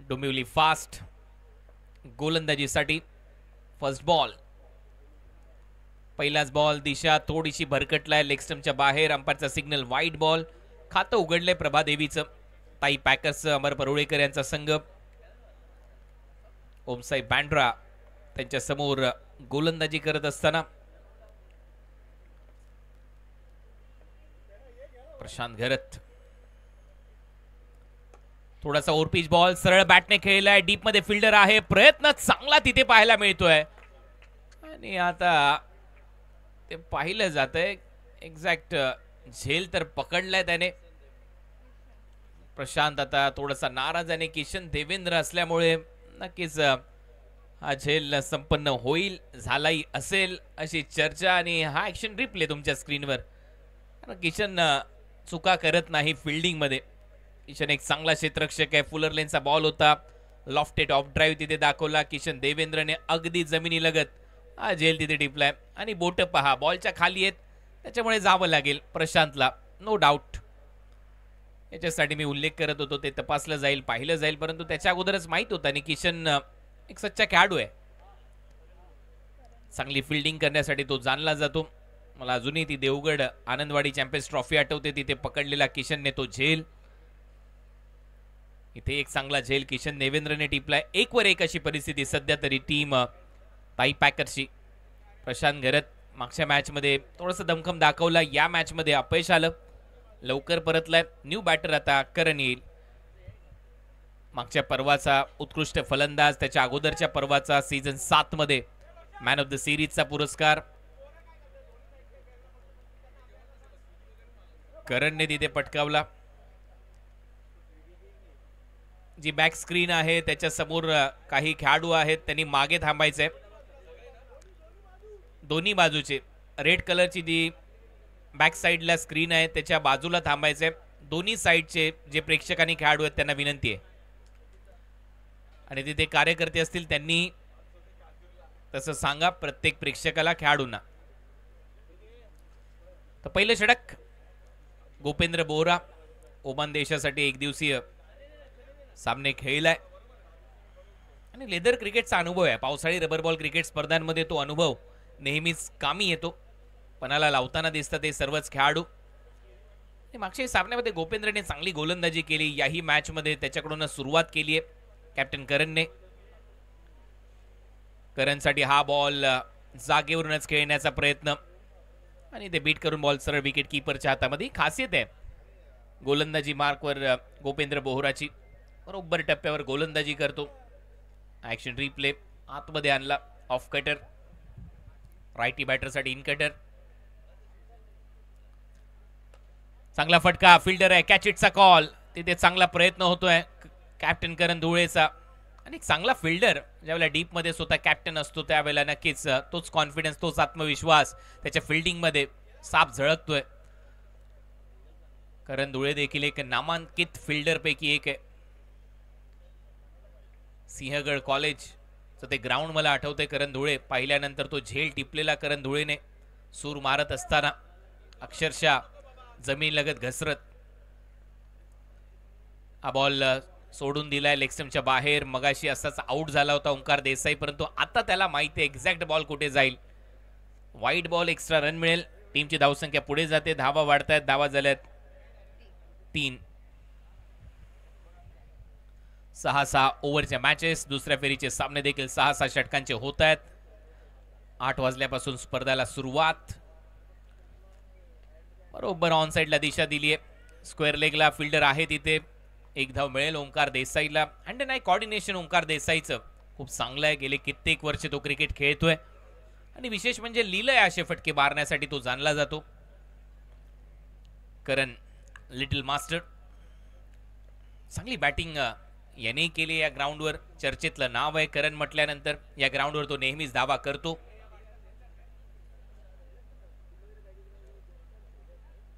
Dombivli fast गोलंदाजीसाठी first ball. पहिलाच ball, दिशा थोडीशी भरकटलाय लेग स्टंपच्या बाहेर. अंपायरचा सिग्नल वाईड बॉल. खातं उघडलंय प्रभादेवीचं. ताई पॅकर्स अमर परुळेकर यांचा संघ. ओमसाई बँड्रा त्यांच्या समोर गोलंदाजी करत असताना प्रशांत घरत. थोडासा ओव्हरपिच बॉल, सरळ बॅटने खेळलाय. डीप मध्ये फिल्डर आहे. प्रयत्न चांगला तिथे पाहायला मिळतोय आणि आता ते पाहिलं जातंय. एक्झॅक्ट झेल तर पकडलाय त्याने. प्रशांत आता थोडासा नाराज आणि किशन देवेंद्र असल्यामुळे नक्कीच हा झेल संपन्न होईल, झालाही असेल अशी चर्चा. आणि हा ऍक्शन रिप्ले तुमच्या स्क्रीनवर. किशन चुका करत नाही फिल्डिंग मध्ये. किशन एक चांगला क्षेत्ररक्षक आहे. फुलर लेनचा बॉल होता. लॉफ्टेड ऑफ ड्राईव्ह तिथे दाखवला. किशन देवेंद्रने अगदी जमिनी लगत हा झेल तिथे टिपलाय आणि बोट पहा बॉलच्या खाली आहेत, त्याच्यामुळे जावं लागेल प्रशांतला, नो डाऊट. याच्यासाठी मी उल्लेख करत होतो, ते तपासलं जाईल, पाहिलं जाईल, परंतु त्याच्या अगोदरच माहित होतं आणि किशन एक सच्चा खेळाडू आहे. चांगली फिल्डिंग करण्यासाठी तो जाणला जातो. मला अजूनही ती देवगड आनंदवाडी चॅम्पियन्स ट्रॉफी आठवते. तिथे पकडलेला किशनने तो झेल. इथे एक चांगला झेल किशन देवेंद्रने टिपलाय. 1वर 1 अशी परिस्थिती सध्या तरी टीम ताई पॅकर्सची. प्रशांत घरत मागच्या मॅच मध्ये थोडासा दमखम दाखवला, या मॅच मध्ये अपयश आलं. लवकर परतलाय. न्यू बॅटर आता करण येईल. मागच्या पर्वाचा उत्कृष्ट फलंदाज, त्याच्या अगोदरच्या पर्वाचा सीझन 7 मध्ये मॅन ऑफ द सिरीजचा पुरस्कार करणने तिथे पटकावला. जी बॅक स्क्रीन आहे त्याच्या समोर काही खेळाडू आहेत, त्यांनी मागे थांबायचंय. दोन्ही बाजूचे रेड कलरची जी बॅक साईडला स्क्रीन आहे त्याच्या बाजूला थांबायचंय. दोन्ही साईडचे जे प्रेक्षकांनी खेळाडू आहेत त्यांना विनंती आहे, आणि तिथे कार्यकर्ते असतील त्यांनी तसं सांगा प्रत्येक प्रेक्षकाला, खेळाडूंना. तर पहिलं षटक गोपेंद्र बोहरा. ओमान देशासाठी एक दिवसीय सामने खेळलाय आणि लेदर क्रिकेटचा अनुभव आहे. पावसाळी रबर बॉल क्रिकेट स्पर्धांमध्ये तो अनुभव नेहमीच कामी येतो. पणाला लावताना दिसतात ते सर्वच खेळाडू. मागच्या सामन्यामध्ये गोपेंद्रने चांगली गोलंदाजी केली. याही मॅच मध्ये त्याच्याकडून सुरुवात केली आहे कॅप्टन करणने. करणसाठी हा बॉल जागेवरूनच खेळण्याचा प्रयत्न आणि ते बीट करून बॉल सरळ विकेट कीपरच्या हातामध्ये. खासियत आहे गोलंदाजी मार्कवर गोपेंद्र बोहराची. बरोबर टप्प्यावर गोलंदाजी करतो. ऍक्शन रिप्ले आतमध्ये आणला. ऑफ कटर, रायटी बॅटरसाठी इन कटर. चांगला फटका, फिल्डर आहे, कॅच इटचा कॉल. तिथे चांगला प्रयत्न होतोय कॅप्टन करण धुळेचा. आणि चांगला फिल्डर ज्यावेळेला डीप मध्ये स्वतः कॅप्टन असतो त्यावेळेला नक्कीच तोच कॉन्फिडन्स, तोच आत्मविश्वास त्याच्या फिल्डिंग मध्ये साफ झळकतोय. करण धुळे देखील एक नामांकित फिल्डर पैकी एक आहे. सिंहगड कॉलेज ते ग्राउंड मला आठवतंय. करण धुळे पाहिल्यानंतर तो झेल टिपलेला करण धुळेने सूर मारत असताना अक्षरशः जमीन लगत घसरत हा बॉल सोडून दिलाय लेग स्टंपच्या बाहेर. मगाशी असाच आउट झाला होता ओंकार देसाई, परंतु आता त्याला माहिती आहे एक्झॅक्ट बॉल कुठे जाईल. वाईट बॉल, एक्स्ट्रा रन मिळेल. टीमची धावसंख्या पुढे जाते. धावा वाढतायत. धावा झाल्यात 3. 6-6 ओव्हरच्या मॅचेस. दुसऱ्या फेरीचे सामने देखील 6-6 षटकांचे होत आहेत. 8 वाजल्यापासून स्पर्धेला सुरुवात. बरोबर ऑन साइडला दिशा दिली आहे. स्क्वेअर लेगला फिल्डर आहे तिथे. एक धाव मिळेल ओंकार देसाईला. Hand and eye coordination Omkar देसाईचं खूप चांगलं आहे. गेले कित्येक वर्ष तो क्रिकेट खेळतोय आणि विशेष म्हणजे लिहिलंय असे फटके मारण्यासाठी तो जाणला जातो. करण लिटिल मास्टर. चांगली बॅटिंग याने केली या ग्राउंडवर. चर्चेतलं नाव आहे करण म्हटल्यानंतर. या ग्राउंडवर तो नेहमीच धावा करतो.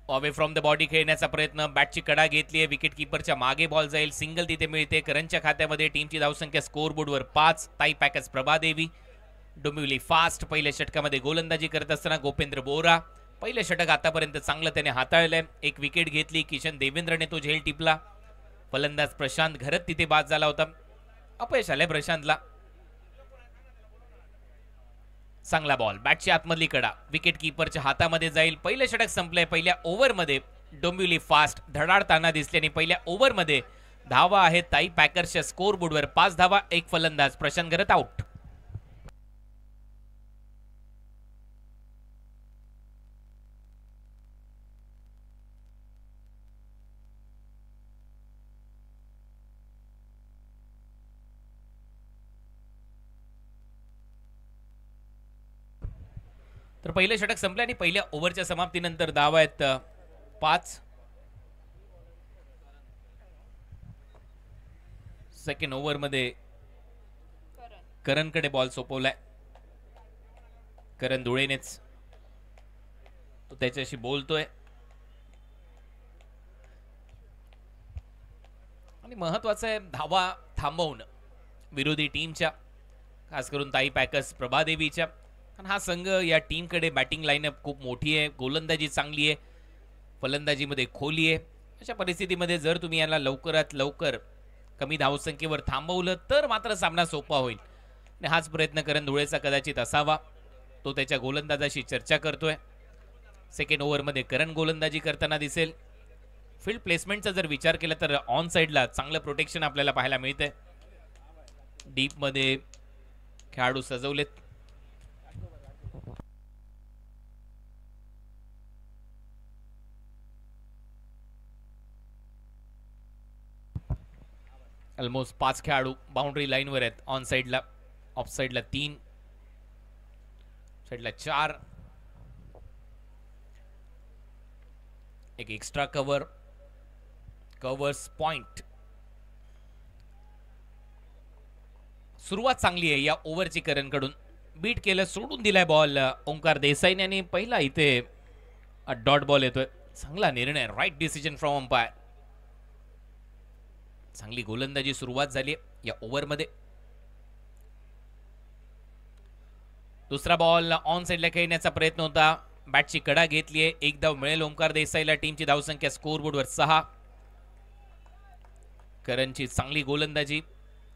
अवे फ्रॉम द बॉडी खेळण्याचा प्रयत्न. बॅटची कडा घेतली आहे. विकेट कीपरच्या मागे बॉल जाईल. सिंगल तिथे मिळते. करणच्या खात्यामध्ये. टीमची धावसंख्या स्कोर बोर्डवर 5. ताई पॅकर्स प्रभादेवी. डोंबिवली फास्ट पहिल्या षटकामध्ये गोलंदाजी करत असताना गोपेंद्र बोहरा. पहिलं षटक आतापर्यंत चांगलं त्याने हाताळलंय. एक विकेट घेतली. किशन देवेंद्रने तो झेल टिपला. फलंदाज प्रशांत घरत तिथे बाद झाला होता. अपयश आलंय प्रशांतला. चांगला बॉल, बॅटची आतमधली कडा विकेट किपरच्या हातामध्ये जाईल. पहिलं षटक संपलंय पहिल्या ओव्हरमध्ये. डोंबिवली फास्ट धडाडताना दिसले आणि पहिल्या ओव्हरमध्ये धावा आहेत ताई पॅकर्सच्या स्कोर बोर्डवर. 5 धावा, 1 फलंदाज. प्रशांत गरत आउट. तर पहिलं षटक संपलं आणि पहिल्या ओव्हरच्या समाप्तीनंतर धावा आहेत 5. Second ओव्हरमध्ये करणकडे ball सोपवलाय. करण धुळेनेच तो त्याच्याशी बोलतोय आणि महत्वाचं आहे धावा थांबवणं विरोधी टीमच्या, खास करून ताई पॅकर्स प्रभादेवीच्या. कारण हा संघ या टीमकडे बॅटिंग लाईनअप खूप मोठी आहे, गोलंदाजी चांगली आहे, फलंदाजीमध्ये खोली आहे. अशा परिस्थितीमध्ये जर तुम्ही याला लवकरात लवकर कमी धावसंख्येवर थांबवलं तर मात्र सामना सोपा होईल. आणि हाच प्रयत्न करण धुळेचा कदाचित असावा. तो त्याच्या गोलंदाजाशी चर्चा करतोय. सेकंड ओव्हरमध्ये करण गोलंदाजी करताना दिसेल. फील्ड प्लेसमेंटचा जर विचार केला तर ऑन साईडला चांगलं प्रोटेक्शन आपल्याला पाहायला मिळतंय. डीपमध्ये खेळाडू सजवलेत. ऑलमोस्ट 5 खेळाडू बाउंड्री लाईनवर आहेत. ऑन साईडला, ऑफ साईडला 3, साईडला 4. एक एक्स्ट्रा कव्हर्स पॉइंट. सुरुवात चांगली आहे या ओव्हरची करणकडून. बीट केलं, सोडून दिलाय बॉल ओंकार देसाईने आणि पहिला इथे डॉट बॉल येतोय. चांगला निर्णय, राईट डिसिजन फ्रॉम अंपायर. चांगली गोलंदाजी सुरुवात झाली या ओव्हरमध्ये. दुसरा बॉल ऑन साईडला खेळण्याचा प्रयत्न होता. बॅटची कडा घेतलीये. 1 धाव मिळेल ओंकार देसाईला. टीमची धावसंख्या स्कोर बोर्डवर 6. करणची चांगली गोलंदाजी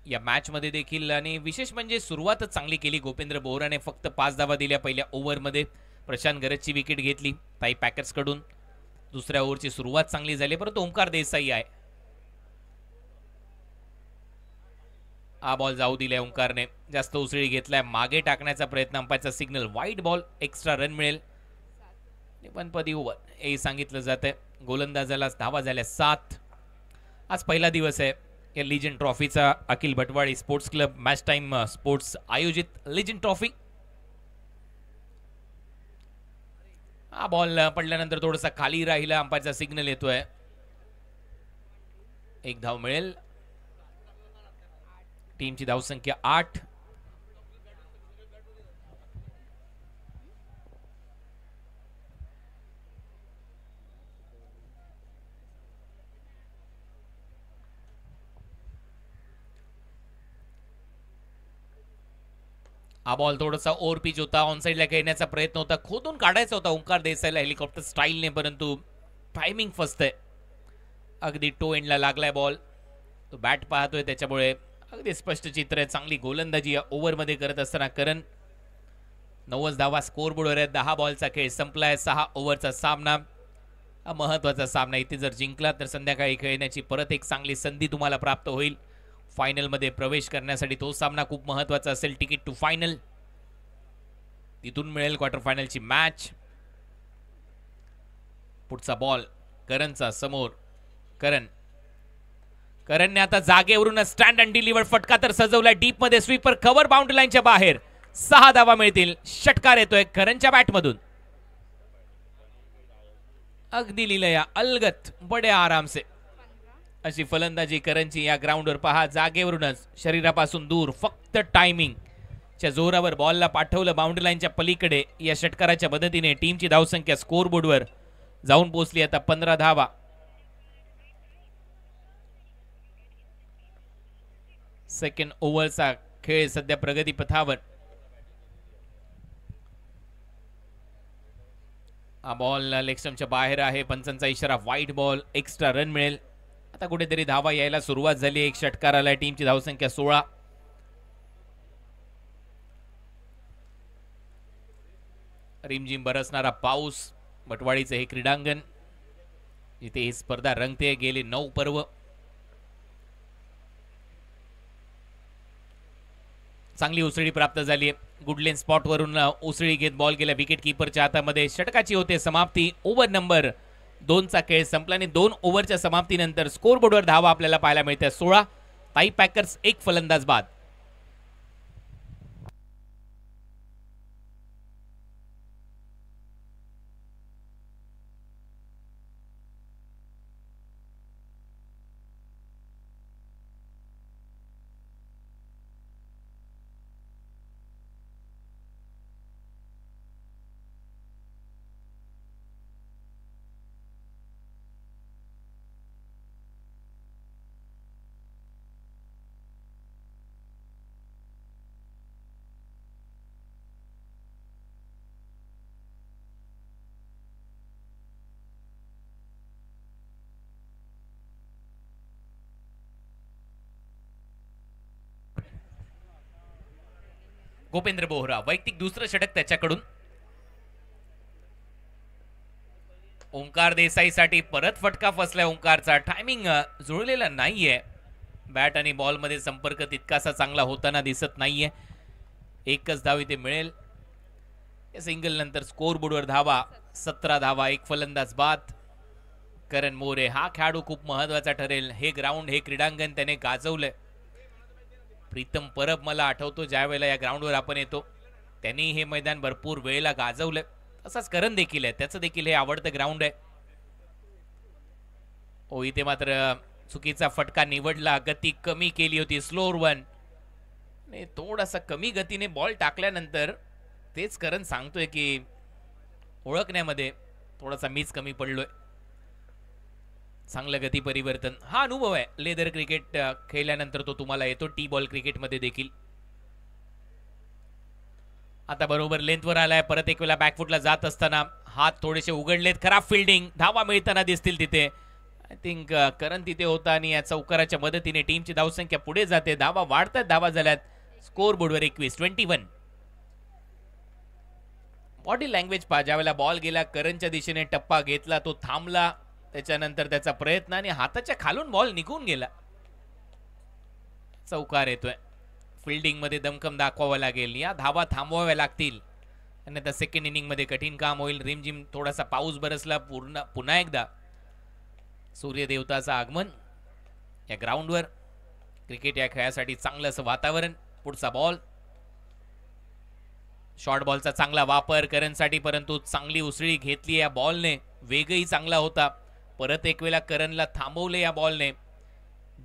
या मॅच मध्ये देखील आणि विशेष म्हणजे सुरुवातच चांगली केली गोपेंद्र बोहराने. फक्त 5 धावा दिल्या पहिल्या ओव्हरमध्ये. प्रशांत गरजची विकेट घेतली ताई पॅकर्स कडून. दुसऱ्या ओव्हरची सुरुवात चांगली झाली, परंतु ओंकार देसाई आहे. हा बॉल जाऊ दिलाय ओंकारने. जास्त उसळी घेतलाय, मागे टाकण्याचा प्रयत्न. अंपायरचा सिग्नल वाईट बॉल. एक्स्ट्रा रन मिळेल. निपनपदी ओव्हर हे सांगितलं जातंय. गोलंदाजाला धावा झाल्या 7. आज पहिला दिवस आहे या लिजन ट्रॉफीचा. Akhil Bhatwadi sports club match time sports आयोजित लिजन ट्रॉफी. हा बॉल पडल्यानंतर थोडासा खाली राहिला. अंपायरचा सिग्नल येतोय. 1 धाव मिळेल. टीमची धावसंख्या 8. हा बॉल थोडासा ओव्हर पिच होता. ऑन साईडला खेळण्याचा प्रयत्न होता. खोदून काढायचा होता ओंकार देसाईला हेलिकॉप्टर स्टाईलने, परंतु टायमिंग फसतंय. अगदी टो एंडला लागलाय बॉल. तो बॅट पाहतोय त्याच्यामुळे अगदी स्पष्ट चित्र आहे. चांगली गोलंदाजी या ओव्हरमध्ये करत असताना करण. 90 धावा स्कोर बोर्डवर आहे. 10 बॉलचा खेळ संपलाय. 6 ओव्हरचा सामना. हा महत्वाचा सामना. इथे जर जिंकला तर संध्याकाळी खेळण्याची परत एक चांगली संधी तुम्हाला प्राप्त होईल. फायनल मध्ये प्रवेश करण्यासाठी तो सामना खूप महत्वाचा असेल. तिकीट टू फायनल तिथून मिळेल क्वार्टर फायनलची मॅच. पुढचा बॉल करणचा समोर. करणने आता जागेवरून स्टँड अँड डिलिव्हर फटका तर सजवलाय. डीप मध्ये स्वीपर कव्हर बाउंड्री लाईनच्या बाहेर. 6 धावा मिळतील. षटकार येतोय करणच्या बॅटमधून. अगदी लिहिलंय अलगत बडे आराम से अशी फलंदाजी करणची या ग्राउंडवर. पहा जागेवरूनच शरीरापासून दूर फक्त टायमिंग च्या जोरावर बॉलला पाठवलं बाउंड्री लाईनच्या पलीकडे. या षटकाराच्या मदतीने टीमची धावसंख्या स्कोर बोर्डवर जाऊन पोहोचली आता 15 धावा. सेकंड ओव्हरचा खेळ सध्या प्रगती पथावर. हा बॉल लेग स्टंपच्या बाहेर आहे. पंचांचा इशारा वाईट बॉल. एक्स्ट्रा रन मिळेल. आता कुठेतरी धावा यायला सुरुवात झाली. एक षटकार आलाय. टीमची धावसंख्या 16. रिमझिम बरसणारा पाऊस, बटवाडीचं हे क्रीडांगण जिथे ही स्पर्धा रंगते. गेले 9 पर्व. चांगली उसळी प्राप्त झाली आहे. गुडलेन स्पॉट वरून उसळी घेत बॉल गेला विकेट कीपरच्या हातामध्ये. षटकाची होते समाप्ती. ओव्हर नंबर 2चा खेळ संपला आणि 2 ओव्हरच्या समाप्तीनंतर स्कोर बोर्डवर धावा आपल्याला पाहायला मिळते 16. ताई पॅकर्स 1 फलंदाज बाद. गोपेंद्र बोहरा वैयक्तिक दुसरं षटक त्याच्याकडून. ओंकार देसाईसाठी परत फटका फसलाय. ओंकारचा टायमिंग जुळलेला नाहीये. बॅट आणि बॉल मध्ये संपर्क तितकासा चांगला होताना दिसत नाहीये. एकच धाव इथे मिळेल. या सिंगल नंतर स्कोर बोर्डवर धावा 17 धावा. 1 फलंदाज बाद. करण मोरे हा खेळाडू खूप महत्वाचा ठरेल. हे ग्राउंड हे क्रीडांगण त्याने गाजवलंय. प्रीतम परब मला आठवतो ज्या वेळेला या ग्राउंडवर आपण येतो त्यांनी हे मैदान भरपूर वेळेला गाजवलं. तसाच करण देखील आहे. त्याचं देखील हे आवडतं ग्राउंड आहे. ओ इथे मात्र चुकीचा फटका निवडला. गती कमी केली होती. Slower one. थोडासा कमी गतीने बॉल टाकल्यानंतर तेच करण सांगतोय की ओळखण्यामध्ये थोडासा मिस कमी पडलोय. चांगलं गती परिवर्तन हा अनुभव आहे. लेदर क्रिकेट खेळल्यानंतर तो तुम्हाला येतो टी बॉल क्रिकेटमध्ये देखील. आता बरोबर लेंथवर आलाय. परत एक वेळा बॅकफुटला जात असताना हात थोडेसे उघडलेत. खराब फिल्डिंग. धावा मिळताना दिसतील तिथे. आय थिंक करण तिथे होता आणि या चौकाराच्या मदतीने टीमची धावसंख्या पुढे जाते. धावा वाढतात. धावा झाल्यात स्कोर बोर्डवर 21. बॉडी लँग्वेज पहा. ज्यावेळेला बॉल गेला करणच्या दिशेने टप्पा घेतला तो थांबला. त्याच्यानंतर त्याचा प्रयत्न आणि हाताच्या खालून बॉल निघून गेला. चौकार येतोय. फिल्डिंग मध्ये दमखम दाखवावा लागेल. या धावा थांबवाव्या लागतील आणि आता सेकंड इनिंग मध्ये कठीण काम होईल. रिमझिम थोडासा पाऊस बरसला. पुन्हा एकदा सूर्यदेवताचं आगमन या ग्राउंडवर. क्रिकेट या खेळासाठी चांगलं असं वातावरण. पुढचा बॉल. शॉर्ट बॉलचा चांगला वापर करणसाठी परंतु चांगली उसळी घेतली या बॉलने. वेगही चांगला होता. परत एक वेळा करणला थांबवले या बॉलने.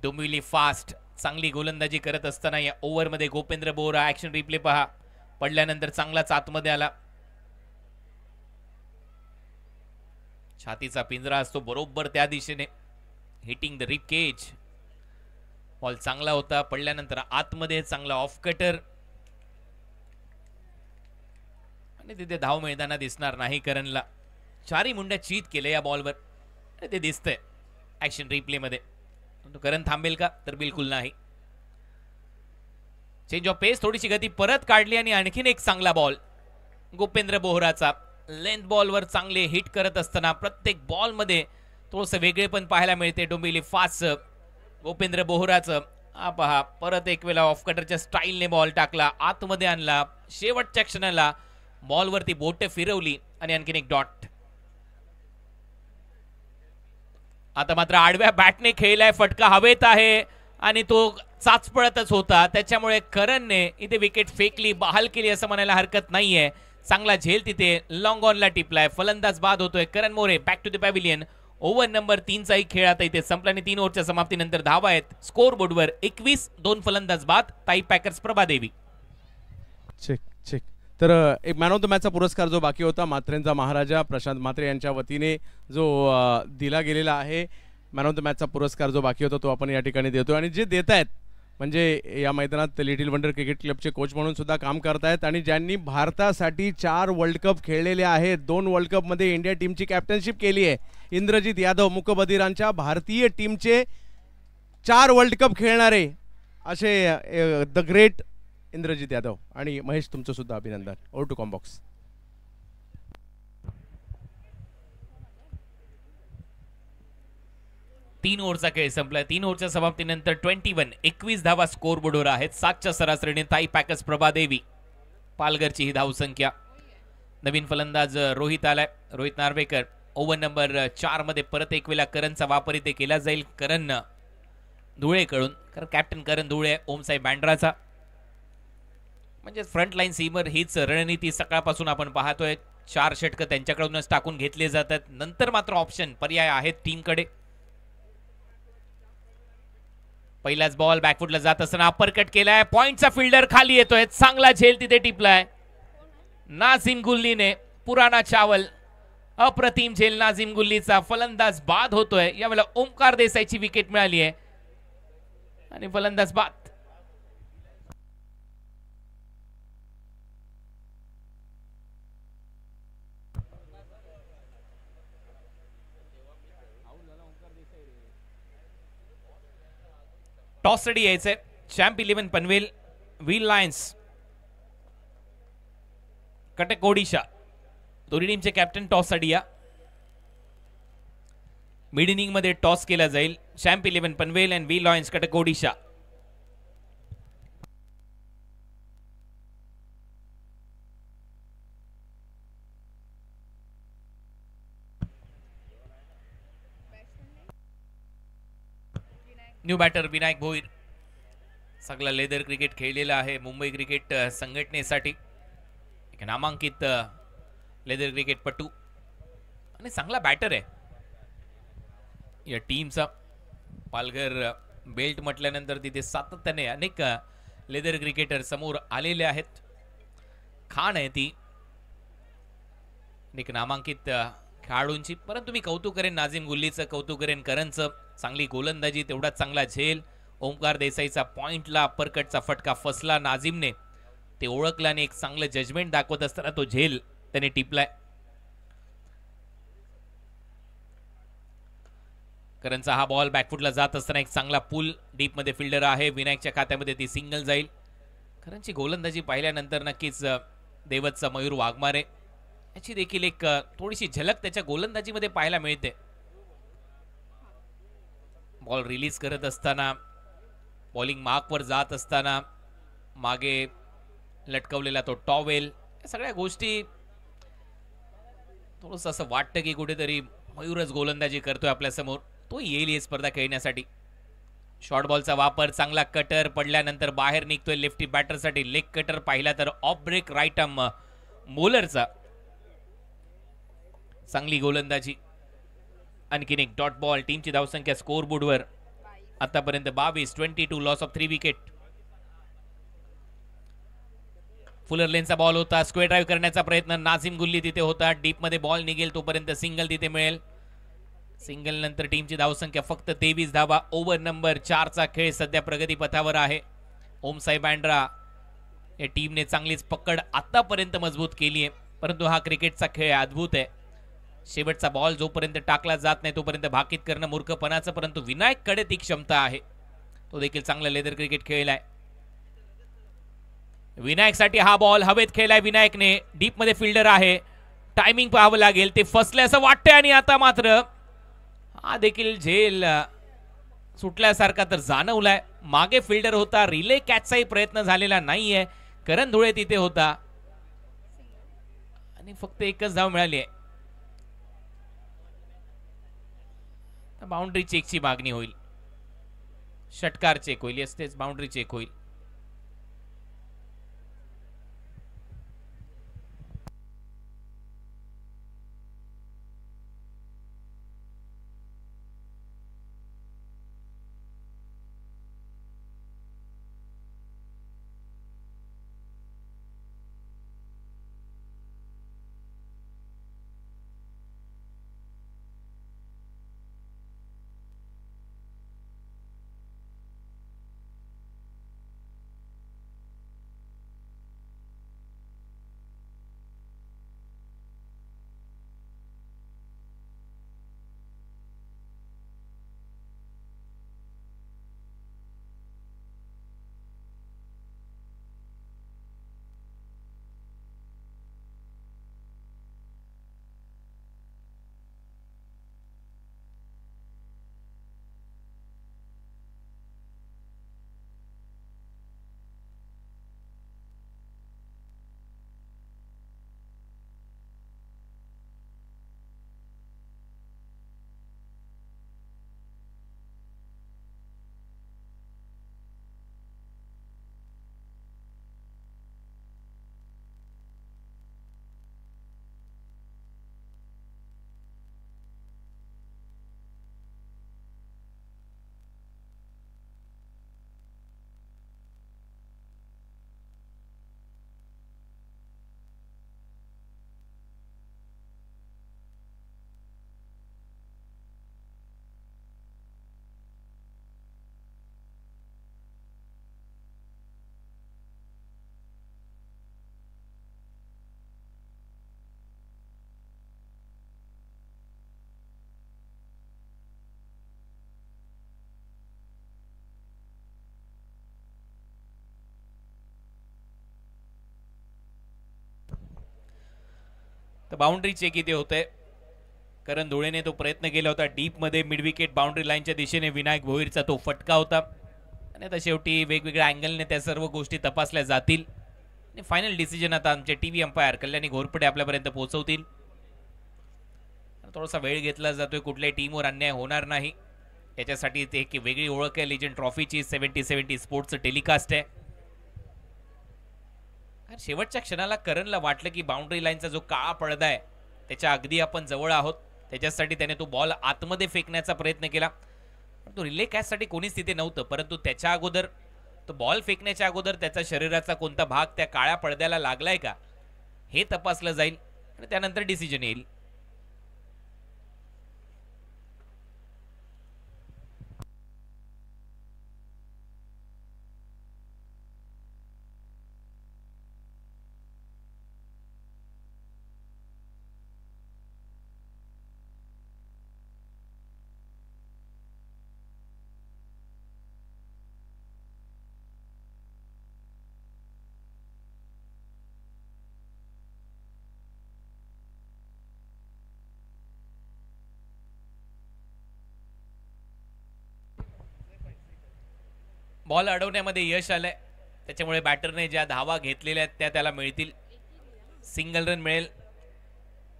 डोंबिवली फास्ट चांगली गोलंदाजी करत असताना या ओव्हरमध्ये गोपेंद्र बोहरा. ऍक्शन रिप्ले पहा. पडल्यानंतर चांगलाच आतमध्ये आला. छातीचा पिंजरा असतो बरोबर त्या दिशेने. Hitting the rib cage. Ball चांगला होता. पडल्यानंतर आतमध्ये चांगला ऑफ कटर आणि तिथे धाव मैदानात दिसणार नाही करणला. चारी मुंड्या चीत केले या बॉलवर ते दिसतंय ऍक्शन रिप्ले मध्ये. करण थांबेल का तर बिलकुल नाही. चेंज ऑफ पेस. थोडीशी गती परत काढली आणि आणखीन एक चांगला बॉल गोपेंद्र बोहराचा. लेंथ बॉलवर चांगले हिट करत असताना प्रत्येक बॉल मध्ये थोडंसं वेगळे पण पाहायला मिळते. डोंबिवली फास्ट गोपेंद्र बोहराचं. हा पहा परत एक वेळा ऑफ कटरच्या स्टाईलने बॉल टाकला. आतमध्ये आणला. शेवटच्या क्षणाला बॉलवरती बोट फिरवली आणि आणखीन एक डॉट. आता मात्र आडव्या बॅटने खेळलाय. फटका हवेत आहे आणि तो चाचपळतच होता. त्याच्यामुळे करणने इथे विकेट फेकली. बहाल केली असं म्हणायला हरकत नाहीये. चांगला झेल तिथे लॉंग ऑनला टिपलाय. फलंदाज बाद होतोय. Karan More back to the pavilion. Over number 3चाही खेळ आता इथे संपला आणि 3 ओव्हरच्या समाप्तीनंतर धावा आहेत स्कोर बोर्डवर 21. 2 फलंदाज बाद. ताई पॅकर्स प्रभादेवी. Check check. तर एक मॅन ऑफ द मॅचचा पुरस्कार जो बाकी होता म्हात्रेंचा महाराजा प्रशांत म्हात्रे यांच्या वतीने जो दिला गेलेला आहे. मॅन ऑफ द मॅचचा पुरस्कार जो बाकी होता तो आपण या ठिकाणी देतो आणि जे देत आहेत म्हणजे या मैदानात लिटिल वंडर क्रिकेट क्लबचे कोच म्हणून सुद्धा काम करतायत आणि ज्यांनी भारतासाठी 4 वर्ल्ड कप खेळलेले आहेत. 2 वर्ल्ड कपमध्ये इंडिया टीमची कॅप्टनशिप केली आहे. इंद्रजित यादव मूकबधिरांच्या भारतीय टीमचे 4 वर्ल्ड कप खेळणारे असे द ग्रेट इंद्रजित यादव. आणि महेश तुमचं सुद्धा अभिनंदन. Over to combox. 3 ओव्हरचा खेळ संपलाय. 3 ओव्हरच्या समाप्तीनंतर 21 धावा स्कोर बोर्डवर आहेत. 7च्या सरासरीने ताई पॅकर्स प्रभादेवी पालघरची ही धावसंख्या. नवीन फलंदाज रोहित आलाय, रोहित नार्वेकर. ओव्हर नंबर 4 मध्ये परत एक वेळा करणचा वापर इथे केला जाईल. करण धुळेकडून, कारण कॅप्टन करण धुळे ओमसाई बँड्राचा. म्हणजे फ्रंट लाईन सीमर हीच रणनीती सकाळपासून आपण पाहतोय. 4 षटकं त्यांच्याकडूनच टाकून घेतले जातात. नंतर मात्र ऑप्शन पर्याय आहेत टीमकडे. पहिलाच बॉल बॅकफुटला जात असताना अपरकट केलाय. पॉइंटचा फिल्डर खाली येतोय. चांगला झेल तिथे टिपलाय नाझिम गुल्लीने. पुराणा चावल, अप्रतिम झेल नाझिम गुल्लीचा. फलंदाज बाद होतोय. यावेळेला ओमकार देसाईची विकेट मिळाली आहे आणि फलंदाज बाद. टॉस साठी यायचंय. Champ 11 Panvel, wheel lions, Cuttack Odisha दोन्ही टीमचे कॅप्टन टॉस साठी या. मिड इनिंग मध्ये टॉस केला जाईल. Champ 11 Panvel and wheel lions Cuttack Odisha. New batter Vinayak Bhoir. सगळा लेदर क्रिकेट खेळलेला आहे मुंबई क्रिकेट संघटनेसाठी. एक नामांकित लेदर क्रिकेट पटू आणि चांगला बॅटर आहे या टीमचा. पालघर बेल्ट म्हटल्यानंतर तिथे सातत्याने अनेक लेदर क्रिकेटर समोर आलेले आहेत. खाण आहे ती एक नामांकित खेळाडूंची. परंतु मी कौतुक करेन नाझिम गुल्लीचं, कौतुक करेन करणचं. चांगली गोलंदाजी, तेवढाच चांगला झेल. ओमकार देसाईचा पॉइंटला अपरकटचा फटका फसला. नाझिमने ते ओळखला आणि एक चांगलं जजमेंट दाखवत असताना तो झेल त्याने टिपलाय. करणचा हा बॉल बॅकफुटला जात असताना एक चांगला पुल डीप मध्ये फिल्डर आहे. विनायकच्या खात्यामध्ये ती सिंगल जाईल. करणची गोलंदाजी पाहिल्यानंतर नक्कीच देवतचा मयूर वाघमारे याची देखील एक थोडीशी झलक त्याच्या गोलंदाजीमध्ये पाहायला मिळते. बॉल रिलीज करत असताना, बॉलिंग मार्कवर जात असताना मागे लटकवलेला तो टॉवेल, या सगळ्या गोष्टी थोडंसं असं वाटतं की कुठेतरी मयूरच गोलंदाजी करतोय आपल्या समोर. तो येईल ही स्पर्धा खेळण्यासाठी. शॉर्ट बॉलचा वापर, चांगला कटर पडल्यानंतर बाहेर निघतोय लेफ्टी बॅटरसाठी. लेग कटर पाहिला तर ऑफ ब्रेक राईट आर्म मोलरचा. चांगली गोलंदाजी. आणखीन एक डॉट बॉल. टीमची धावसंख्या स्कोर बोर्डवर आतापर्यंत 22 लॉस ऑफ 3 विकेट. फुलर लेनचा बॉल होता. स्क्वेअर ड्राईव्ह करण्याचा प्रयत्न नाझिम गुल्ली तिथे होता. डीप मध्ये बॉल निघेल तोपर्यंत सिंगल तिथे मिळेल. सिंगल नंतर टीमची धावसंख्या फक्त 23 धावा. ओव्हर नंबर 4 चा खेळ सध्या प्रगतीपथावर आहे. ओमसाई बँड्रा या टीमने चांगलीच पकड आतापर्यंत मजबूत केली आहे. परंतु हा क्रिकेटचा खेळ अद्भुत आहे. शेवटचा बॉल जोपर्यंत टाकला जात नाही तोपर्यंत भाकीत करणं मूर्खपणाचं. परंतु विनायककडे ती क्षमता आहे. तो देखील चांगला लेदर क्रिकेट खेळलाय. विनायकसाठी हा बॉल हवेत खेळलाय विनायकने. डीप मध्ये फिल्डर आहे. टायमिंग पाहावं लागेल. ते फसले असं वाटतंय आणि आता मात्र हा देखील झेल सुटल्यासारखा तर जाणवलाय. मागे फिल्डर होता. रिले कॅचचाही प्रयत्न झालेला नाहीये. करण धुळे तिथे होता आणि फक्त एकच धाव मिळाली आहे. बाउंड्री चेकची मागणी होईल. षटकार चेक होईल. तेच बाउंड्री चेक होईल. तर बाउंड्री चेक इथे होतंय. करण धुळेने तो प्रयत्न केला होता डीप मध्ये मिड विकेट बाउंड्री लाईनच्या दिशेने विनायक भोईरचा तो फटका होता. आणि आता शेवटी वेगवेगळ्या अँगलने त्या सर्व गोष्टी तपासल्या जातील आणि फायनल डिसिजन आता आमचे टीव्ही अंपायर कल्याणी घोरपडे आपल्यापर्यंत पोहोचवतील. थोडासा वेळ घेतला जातोय, कुठल्याही टीमवर अन्याय होणार नाही याच्यासाठी ते एक वेगळी ओळख आहे लिजंड ट्रॉफीची. 70-70 स्पोर्ट्सचं टेलिकास्ट आहे. शेवटच्या क्षणाला करणला वाटलं की बाउंड्री लाईनचा जो काळा पडदा आहे त्याच्या अगदी आपण जवळ आहोत, त्याच्यासाठी त्याने तो बॉल आतमध्ये फेकण्याचा प्रयत्न केला. तो रिले कॅचसाठी कोणीच तिथे नव्हतं, परंतु त्याच्या अगोदर तो बॉल फेकण्याच्या अगोदर त्याचा शरीराचा कोणता भाग त्या काळ्या पडद्याला लागलाय का हे तपासलं जाईल आणि त्यानंतर डिसिजन येईल. बॉल अडवण्यामध्ये यश आलंय, त्याच्यामुळे बॅटरने ज्या धावा घेतलेल्या आहेत त्या त्याला मिळतील. सिंगल रन मिळेल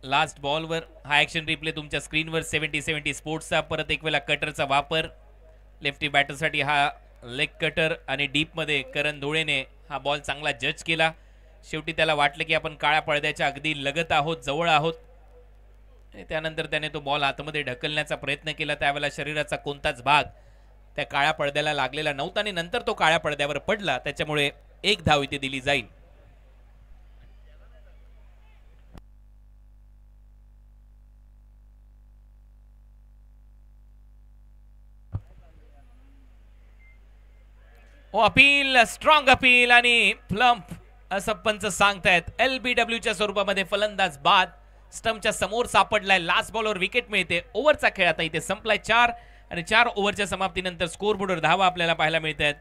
लास्ट बॉलवर. हा ॲक्शन रिप्ले तुमच्या स्क्रीनवर 70-70 स्पोर्ट्सचा. परत एक वेळा कटरचा वापर लेफ्टी बॅटरसाठी, हा लेग कटर आणि डीपमध्ये करण धुळेने हा बॉल चांगला जज केला. शेवटी त्याला वाटलं की आपण काळ्या पडद्याच्या अगदी लगत आहोत, जवळ आहोत. त्यानंतर त्याने तो बॉल आतमध्ये ढकलण्याचा प्रयत्न केला. त्यावेळेला शरीराचा कोणताच भाग त्या काळ्या पडद्याला लागलेला नव्हता आणि नंतर तो काळ्या पडद्यावर पडला, त्याच्यामुळे एक धाव इथे दिली जाईल. अपील, स्ट्रॉंग अपील आणि फ्लम्प असं पंच सांगतायत. LBWच्या स्वरूपामध्ये फलंदाज बाद स्टंपच्या समोर सापडलाय. लास्ट बॉलवर विकेट मिळते. ओव्हरचा खेळ आता इथे संपलाय. 4 आणि 4 ओव्हरच्या समाप्तीनंतर स्कोरबोर्डवर धावा आपल्याला पाहायला मिळत आहेत.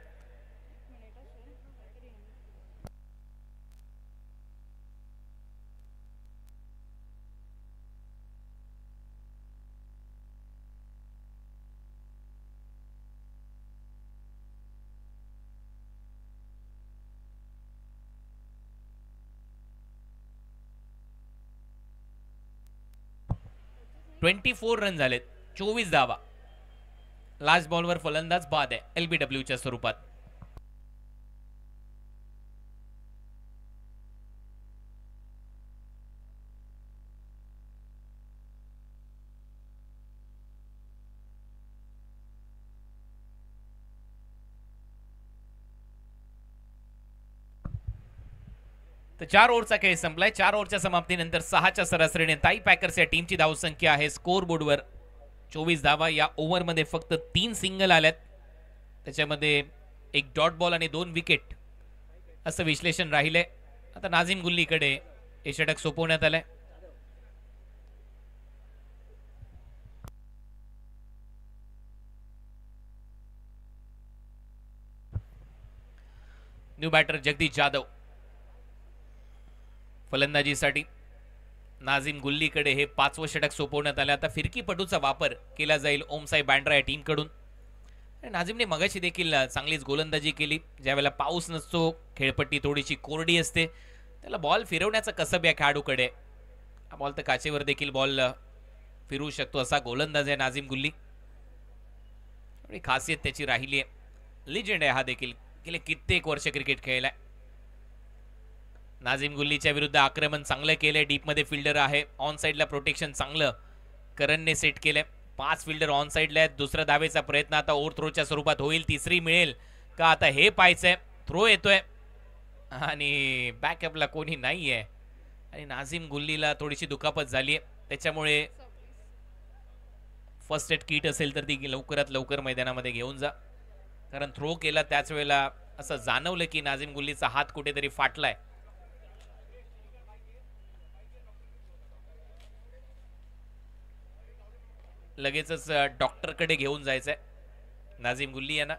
...24 रन झालेत, 24 धावा. लास्ट बॉलवर फलंदाज बाद आहे LBWच्या स्वरूपात. तर 4 ओव्हरचा खेळ संपलाय. 4 ओव्हरच्या समाप्तीनंतर 6च्या सरासरीने ताई पॅकर्स या टीमची धावसंख्या आहे स्कोर बोर्डवर 24 धावा. या ओव्हरमध्ये फक्त 3 सिंगल आल्यात, त्याच्यामध्ये एक डॉट बॉल आणि 2 विकेट असं विश्लेषण राहिले. आता नाझीम गुल्लीकडे हे षटक सोपवण्यात आलंय. न्यू बॅटर जगदीश जाधव फलंदाजीसाठी. नाझीम गुल्लीकडे हे 5वं षटक सोपवण्यात आलं. आता फिरकीपटूचा वापर केला जाईल ओमसाई बँड्रा या टीमकडून. नाझीमने मगाशी देखील चांगलीच गोलंदाजी केली. ज्यावेळेला पाऊस नसतो, खेळपट्टी थोडीशी कोरडी असते, त्याला बॉल फिरवण्याचं कसब या खेळाडूकडे. हा बॉल तर काचेवर देखील बॉल फिरू शकतो असा गोलंदाज आहे नाझीम गुल्ली. खासियत त्याची राहिली आहे. लिजेंड आहे हा देखील, गेले कित्येक वर्ष क्रिकेट खेळलाय. नाझीम गुल्लीच्या विरुद्ध आक्रमण चांगलं केलंय. डीपमध्ये फिल्डर आहे, ऑन साईडला प्रोटेक्शन चांगलं करणने सेट केलंय. 5 फिल्डर ऑन साईडला आहेत. दुसरा धावेचा प्रयत्न आता ओव्हर थ्रोच्या स्वरूपात होईल. तिसरी मिळेल का आता हे पाहायचंय. थ्रो येतोय आणि बॅकअपला कोणी नाहीये आणि नाझीम गुल्लीला थोडीशी दुखापत झाली आहे, त्याच्यामुळे फर्स्ट एड किट असेल तर ती लवकरात लवकर मैदानामध्ये घेऊन जा. कारण थ्रो केला त्याच वेळेला असं जाणवलं की नाझीम गुल्लीचा हात कुठेतरी फाटलाय. लगेचच डॉक्टरकडे घेऊन जायचंय नाझीम गुल्ली यांना.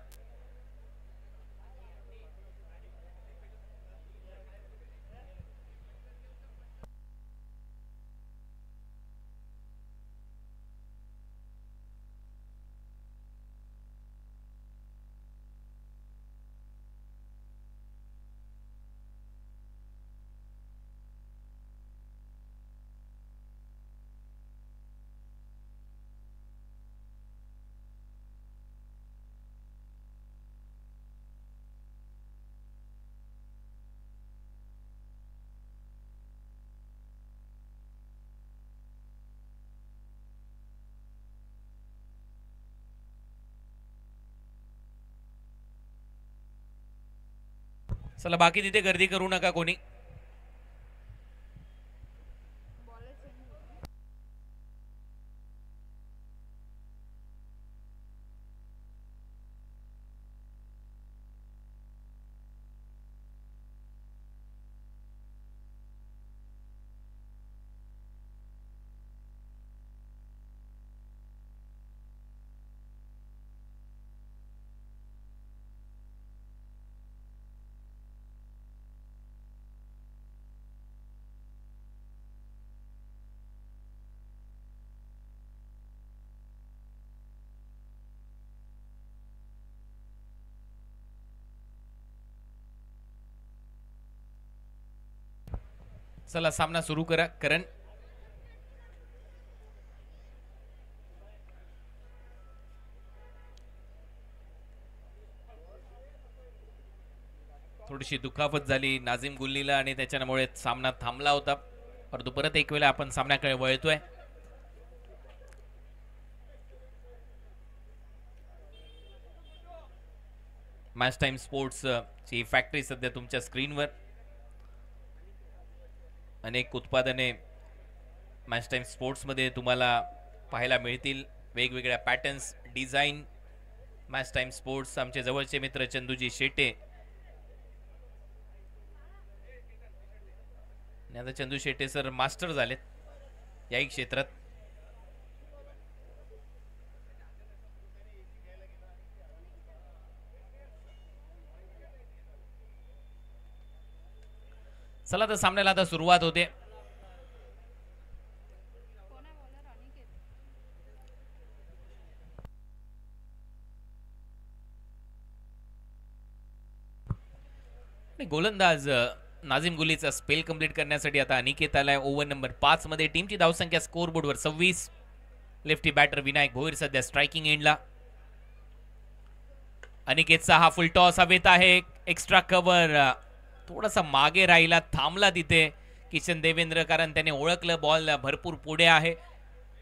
चला बाकी तिथे गर्दी करू नका कोणी. चला सामना सुरू करा. करण थोडीशी दुखापत झाली नाझीम गुल्लीला आणि त्याच्यामुळे सामना थांबला होता. परंतु परत एक वेळा आपण सामन्याकडे वळतोय. मॅच टाइम स्पोर्ट्स ची फॅक्टरी सध्या तुमच्या स्क्रीनवर. अनेक उत्पादने मॅच टाइम स्पोर्ट्समध्ये तुम्हाला पाहायला मिळतील. वेगवेगळ्या patterns design. Match time sports आमचे जवळचे मित्र चंदूजी शेटे. आता चंदू शेटे सर मास्टर झालेत याही क्षेत्रात. चला तर सामन्याला आता सुरुवात होते. गोलंदाज नाझीम गुलीचा स्पेल कंप्लीट करण्यासाठी आता अनिकेत आलाय. ओव्हर नंबर 5 मध्ये टीमची धावसंख्या स्कोर बोर्डवर 26. लेफ्टी बॅटर विनायक भोईर सध्या स्ट्रायकिंग एंडला. अनिकेतचा हा फुल टॉस हवेत आहे. एक्स्ट्रा कव्हर थोडासा मागे राहिला, थांबला तिथे किशन देवेंद्र, कारण त्याने ओळखलं बॉल भरपूर पुढे आहे.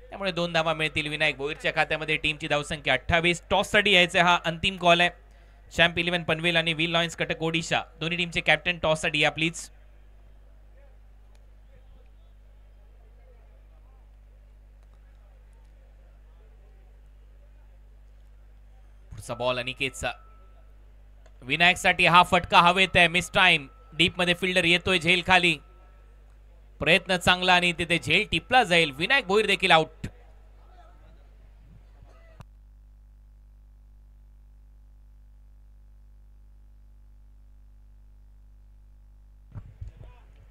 त्यामुळे 2 धावा मिळतील विनायक भोईरच्या खात्यामध्ये. टीमची धावसंख्या 28. टॉससाठी यायचा हा अंतिम कॉल आहे. चॅम्प 11 पनवेल आणि व्हील लॉयन्स कटक ओडिशा दोन्ही टीमचे कॅप्टन टॉससाठी या प्लीज. पुढचा बॉल अनिकेतचा. विनायकसाठी हा फटका हवेत आहे. Miss time. डीप मध्ये फिल्डर येतोय झेल खाली. प्रयत्न चांगला आणि तिथे झेल टिपला जाईल. विनायक भोईर देखील आउट.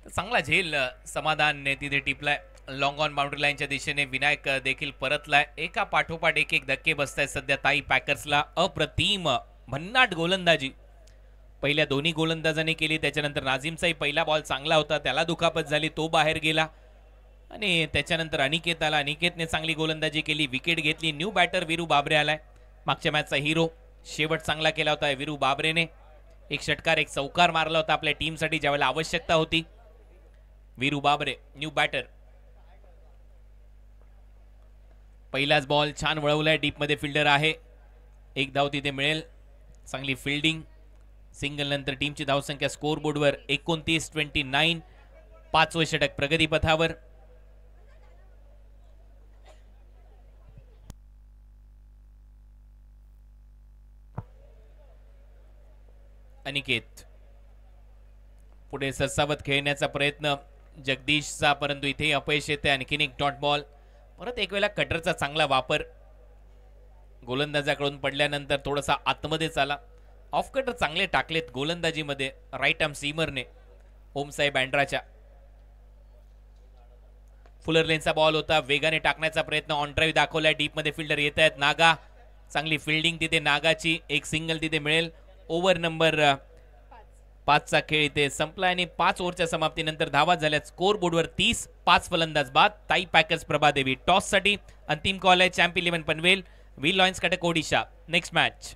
चांगला झेल समाधानने तिथे टिपलाय. लॉंग ऑन बाउंड्री लाईनच्या दिशेने विनायक देखील परतलाय. एका पाठोपाठ एक धक्के बसतायत सध्या ताई पॅकर्सला. अप्रतिम भन्नाट गोलंदाजी पहिल्या दोन्ही गोलंदाजांनी केली. त्याच्यानंतर नाझीमचाही पहिला बॉल चांगला होता, त्याला दुखापत झाली, तो बाहेर गेला. आणि त्याच्यानंतर अनिकेत आला. अनिकेतने चांगली गोलंदाजी केली, विकेट घेतली. न्यू बॅटर वीरू बाबरे आलाय. मागच्या मॅचचा हिरो. शेवट चांगला केला होता वीरू बाबरेने. एक षटकार एक चौकार मारला होता आपल्या टीमसाठी ज्यावेळेला आवश्यकता होती. वीरू बाबरे न्यू बॅटर. पहिलाच बॉल छान वळवलाय. डीप मध्ये फिल्डर आहे. एक धाव तिथे मिळेल. चांगली फिल्डिंग. सिंगल नंतर टीमची धावसंख्या स्कोर बोर्डवर 29-29. 5वे षटक प्रगतीपथावर. अनिकेत पुढे ससावत खेळण्याचा प्रयत्न जगदीशचा, परंतु इथे अपयश येते. आणखीन एक डॉट बॉल. परत एक वेळा कटरचा चांगला वापर गोलंदाजाकडून पडल्यानंतर थोडासा आतमध्ये चाला. ऑफ कटर चांगले टाकलेत गोलंदाजीमध्ये राईट आर्म सीमरने ओमसाहेब बँड्राच्या. फुलर लेनचा बॉल होता, वेगाने टाकण्याचा प्रयत्न ऑन ड्राईव्ह दाखवलाय. डीप मध्ये फिल्डर येत आहेत. नागा चांगली फिल्डिंग तिथे नागाची. एक सिंगल तिथे मिळेल. ओव्हर नंबर 5चा खेळ इथे संपला आणि 5 ओव्हरच्या समाप्तीनंतर धावा झाल्या स्कोर बोर्डवर 30. 5 फलंदाज बाद. ताई पॅकर्स प्रभादेवी. टॉस साठी अंतिम कॉल आहे. Champ 11 Panvel wheel Lions Cuttack Odisha. Next match.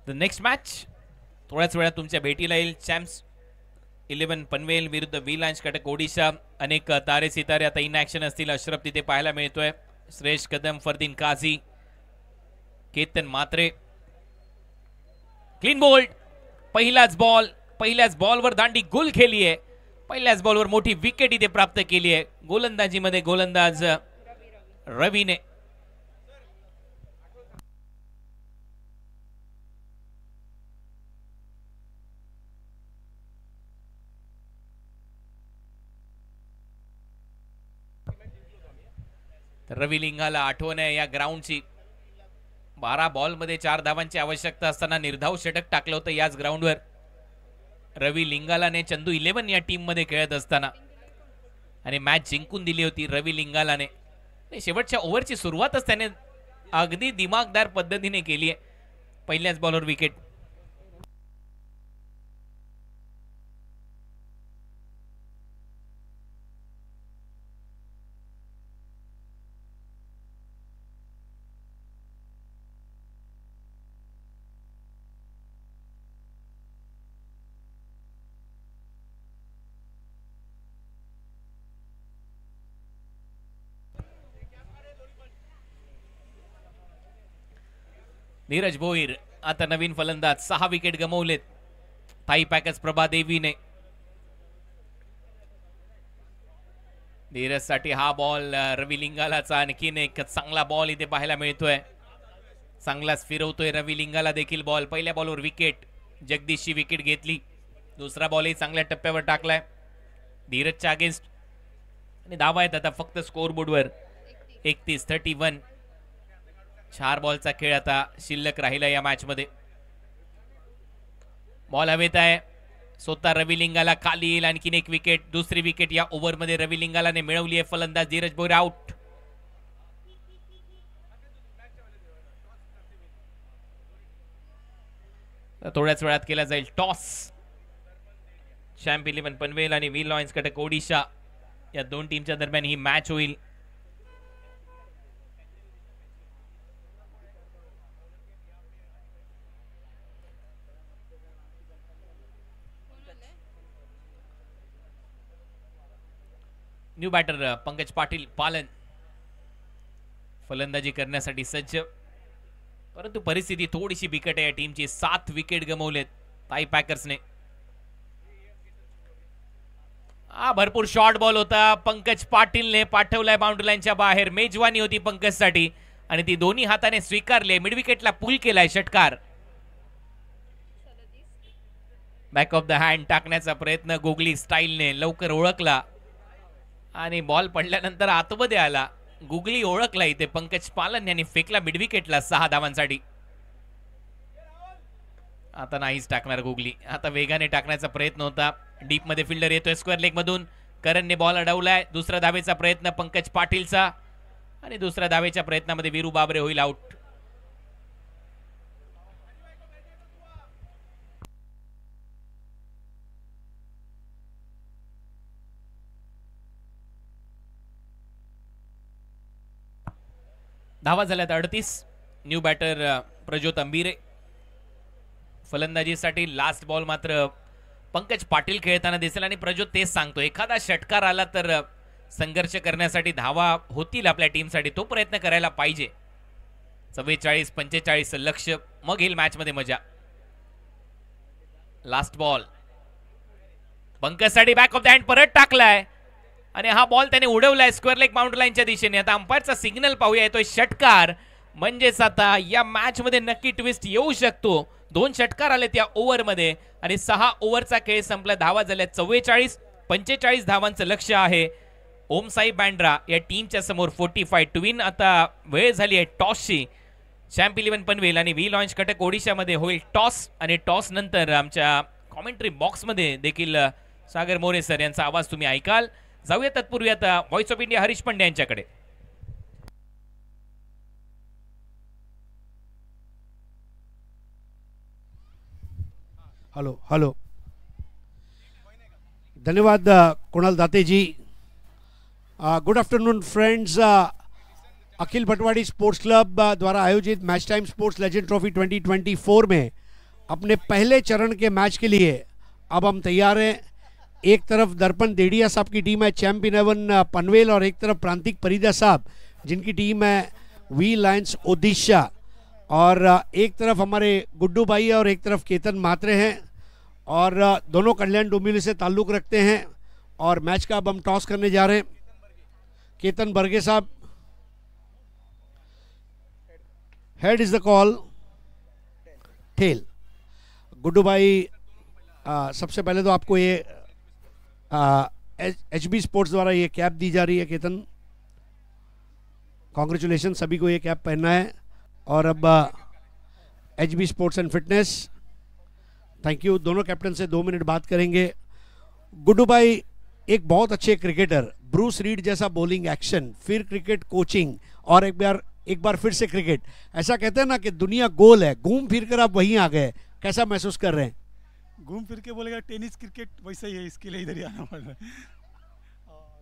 The next match थोड्याच वेळात तुमच्या भेटीला येईल. चॅम्प्स 11 पनवेल विरुद्ध व्ही लॉन्च कटक ओडिशा. अनेक तारे सितारे आता इन ॲक्शन असतील. अशरफ तिथे पाहायला मिळतोय. श्रेष्ठ कदम, फरदीन काझी, केतन मात्रे. Clean bowled. पहिल्याच बॉलवर दांडी गुल खेळली आहे. पहिल्याच बॉलवर मोठी विकेट इथे प्राप्त केली आहे. गोलंदाजीमध्ये गोलंदाज रवीने. रवी लिंगाला आठवण आहे या ग्राउंडची. 12 बॉलमध्ये 4 धावांची आवश्यकता असताना निर्धाव षटक टाकलं होतं याच ग्राउंडवर. रवी लिंगालाने चंदू 11 या टीम मध्ये खेळत असताना आणि मॅच जिंकून दिली होती रवी लिंगालाने. शेवटच्या ओव्हरची सुरुवातच त्याने अगदी दिमागदार पद्धतीने केली आहे. पहिल्याच बॉलवर विकेट. नीरज भोईर आता नवीन फलंदाज. 6 विकेट गमावलेत थाई पॅकर्स प्रभा देवीने. नीरज साठी हा बॉल रवी लिंगालाचा आणखीन एक चांगला बॉल इथे पाहायला मिळतोय. चांगलाच फिरवतोय रवी लिंगाला देखील बॉल. पहिल्या बॉलवर विकेट. जगदीशची विकेट घेतली. दुसरा बॉलही चांगल्या टप्प्यावर टाकलाय धीरजच्या अगेन्स्ट आणि धावा आहेत आता फक्त स्कोर बोर्डवर 31-31. 4 बॉलचा खेळ आता शिल्लक राहिला या मॅच मध्ये. बॉल हवेत आहे. स्वतः रवी लिंगाला खाली येईल. आणखीन एक विकेट. दुसरी विकेट या ओव्हर मध्ये रवी लिंगालाने मिळवली आहे. फलंदाज धीरज भोईर आउट. थोड्याच वेळात केला जाईल टॉस. चॅम्प 11 पनवेल आणि व्ही लॉन्स कटक ओडिशा या दोन टीमच्या दरम्यान ही मॅच होईल. न्यू बॅटर पंकज पाटील पालन फलंदाजी करण्यासाठी सज्ज. परंतु परिस्थिती थोडीशी बिकट आहे या टीमची. 7 विकेट गमावलेत थाई पॅकर्सने. भरपूर शॉर्ट बॉल होता. पंकज पाटीलने पाठवलाय बाउंड्री लाईनच्या बाहेर. मेजवानी होती पंकजसाठी आणि ती दोन्ही हाताने स्वीकारले. मिड विकेटला पुल केलाय षटकार. बॅक ऑफ द हँड टाकण्याचा प्रयत्न गुगली स्टाईलने लवकर ओळखला आणि बॉल पडल्यानंतर आतमध्ये आला. गुगली ओळखला इथे पंकज पालन यांनी फेकला मिड विकेटला 6 धावांसाठी. आता नाहीच टाकणार गुगली. आता वेगाने टाकण्याचा प्रयत्न होता. डीप मध्ये फिल्डर येतोय स्क्वेअर लेग मधून. करणने बॉल अडवलाय. दुसरा धावेचा प्रयत्न पंकज पाटीलचा आणि दुसऱ्या धावेच्या प्रयत्नामध्ये वीरू बाबरे होईल आउट. धावा झाल्यात 38. New batter Prajyot Ambire. फलंदाजीसाठी लास्ट बॉल मात्र पंकज पाटील खेळताना दिसेल आणि प्रज्योत तेच सांगतो एखादा षटकार आला तर संघर्ष करण्यासाठी धावा होतील आपल्या टीमसाठी. तो प्रयत्न करायला पाहिजे. 44-45 लक्ष मग येईल मॅच मध्ये मजा. लास्ट बॉल पंकजसाठी बॅक ऑफ द हँड परत टाकलाय आणि हा बॉल त्याने उडवलाय स्क्वेअर लेग बाउंड्री लाईनच्या दिशेने. आता अंपायरचा सिग्नल पाहूया. येतोय षटकार. म्हणजेच आता या मॅच मध्ये नक्की ट्विस्ट येऊ शकतो. 2 षटकार आले त्या ओव्हर मध्ये आणि 6 ओव्हरचा खेळ संपला. धावा झाल्या 44-45 धावांचं लक्ष आहे ओमसाई बँड्रा या टीमच्या समोर. 45 टू विन. आता वेळ झाली आहे टॉसची. चॅम्प 11 पनवेल आणि व्ही लॉन्च कटक ओडिशामध्ये होईल टॉस आणि टॉस नंतर आमच्या कॉमेंट्री बॉक्स मध्ये देखील सागर मोरे सर यांचा आवाज तुम्ही ऐकाल. जाऊया तत्पूर्वी आता voice of India Harish Pandya यांच्याकडे. Hello hello. धन्यवाद Kunal Date ji. Good afternoon friends. Akhil Bhatwadi sports club द्वारा आयोजित match time sports legend trophy 2024 में अपने पहले चरण के मैच के लिए अब हम तैयार हैं। एक तरफ दर्पण देड़िया साहब की टीम है चैंप 11 पनवेल, और एक तरफ प्रांतिक परिदा साहब जिनकी टीम है वी लायंस ओडिशा, और एक तरफ हमारे गुड्डू भाई है और एक तरफ केतन मात्रे हैं, और दोनों कल्याण डोंबिवली से ताल्लुक़ रखते हैं। और मैच का अब हम टॉस करने जा रहे हैं। केतन बर्गे साहब, head is the call, tail. Guddu भाई, सबसे पहले तो आपको ये HB स्पोर्ट्स द्वारा ये कैप दी जा रही है केतन, कॉन्ग्रेचुलेशन, सभी को ये कैप पहनना है। और अब HB sports end fitness, thank you. दोनों कैप्टन से 2 मिनट बात करेंगे। गुड्डू भाई, एक बहुत अच्छे क्रिकेटर, ब्रूस रीड जैसा बॉलिंग एक्शन, फिर क्रिकेट कोचिंग, और एक बार फिर से क्रिकेट, ऐसा कहते हैं ना कि दुनिया गोल है, घूम फिर कर आप वहीं आ गए, कैसा महसूस कर रहे हैं? घूम फिर के बोलेगा टेनिस क्रिकेट वैसा ही है, इसके लिए इधर ही आना पड़ रहा है। और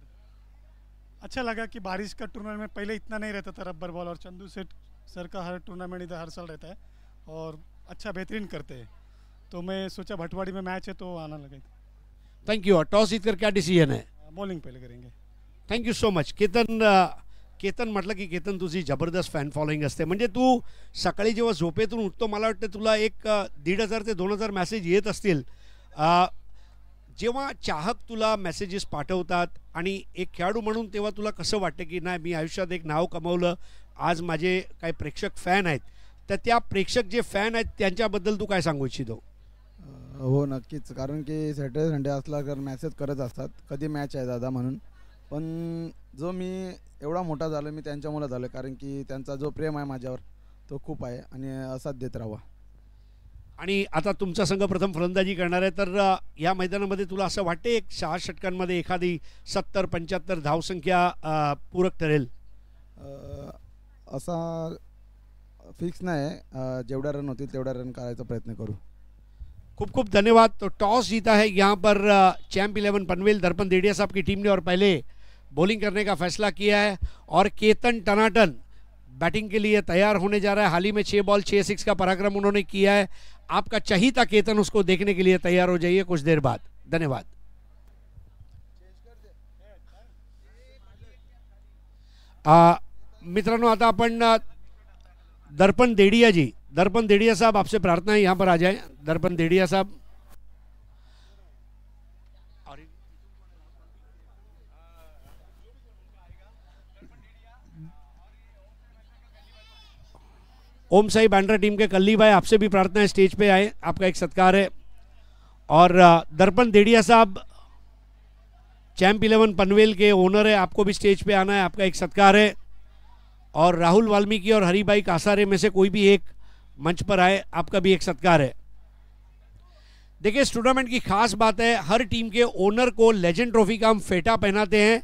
अच्छा लगा कि बारिश का टूर्नामेंट में पहले इतना नहीं रहता था रबर बॉल, और चंदू सेठ सर का हर टूर्नामेंट इधर हर साल रहता है और अच्छा बेहतरीन करते हैं, तो मैं सोचा भटवाड़ी में मैच है तो आना लगा। Thank you. और टॉस जीतकर क्या डिसीजन है? बॉलिंग पहले करेंगे। Thank you so much. Ketan म्हटलं की केतन तुझी जबरदस्त फॅन फॉलोईंग असते, म्हणजे तू सकाळी जेव्हा झोपेतून उठतो मला वाटतं तुला एक 1,500 ते 2,000 मेसेज येत असतील। जेव्हा चाहक तुला मेसेजेस पाठवतात आणि एक खेळाडू म्हणून तेव्हा तुला कसं वाटतं की नाही मी आयुष्यात एक नाव कमवलं, आज माझे काही प्रेक्षक फॅन आहेत, तर त्या प्रेक्षक जे फॅन आहेत त्यांच्याबद्दल तू काय सांगू इच्छितो? हो नक्कीच, कारण की सॅटर्डे संडे असला तर मेसेज करत असतात कधी मॅच आहे दादा म्हणून, पण जो मी एवढा मोठा झालो मी त्यांच्यामुळे झालो, कारण की त्यांचा जो प्रेम आहे माझ्यावर तो खूप आहे आणि असाच देत राहावा। आणि आता तुमचा संघ प्रथम फलंदाजी करणार आहे, तर या मैदानामध्ये तुला असं वाटते एक 6 षटकांमध्ये एखादी 70-75 धावसंख्या पूरक ठरेल? असा फिक्स नाही, जेवढ्या रन होतील तेवढ्या रन करायचा प्रयत्न करू। खूब खूब धन्यवाद। तो टॉस जीता है यहाँ पर चैंप 11 पनवेल दर्पण देड़िया साहब की टीम ने, और पहले बॉलिंग करने का फैसला किया है, और केतन टनाटन बैटिंग के लिए तैयार होने जा रहा है। हाल ही में 6 बॉल 6 6 का पराक्रम उन्होंने किया है। आपका चहीता केतन उसको देखने के लिए तैयार हो जाइए कुछ देर बाद। धन्यवाद। मित्रांनो, आता आपण दर्पण देड़िया जी, दर्पण देड़िया साहब आपसे प्रार्थना है यहाँ पर आ जाएं। दर्पण देड़िया साहब, ओम साई बैंड्रा टीम के कल्ली भाई आपसे भी प्रार्थना है स्टेज पे आए, आपका एक सत्कार है। और दर्पण देड़िया साहब चैंप 11 पनवेल के ओनर है, आपको भी स्टेज पे आना है, आपका एक सत्कार है। और राहुल वाल्मीकि और हरिभाई कासारे में से कोई भी एक मंच पर आए, आपका भी एक सत्कार है। देखिए, इस टूर्नामेंट की खास बात है, हर टीम के ओनर को लेजेंड ट्रॉफी का हम फेटा पहनाते हैं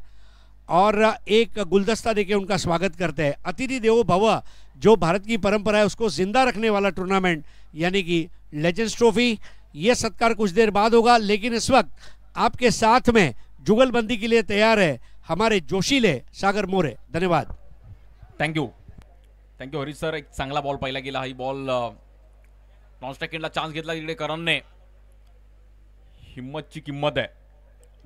और एक गुलदस्ता देके उनका स्वागत करते हैं। अतिथि देवो भव, जो भारत की परंपरा है उसको जिंदा रखने वाला टूर्नामेंट यानी कि लेजेंड्स ट्रॉफी, ये सत्कार कुछ देर बाद होगा। लेकिन इस वक्त आपके साथ में जुगलबंदी के लिए तैयार है हमारे जोशीले सागर मोरे। धन्यवाद। थँक्यू थँक्यू हरीश सर, एक चांगला बॉल पाहिला गेला। हा बॉल नॉन स्ट्राइकला चान्स घेतला तिकडे करणने। हिम्मतची किंमत आहे,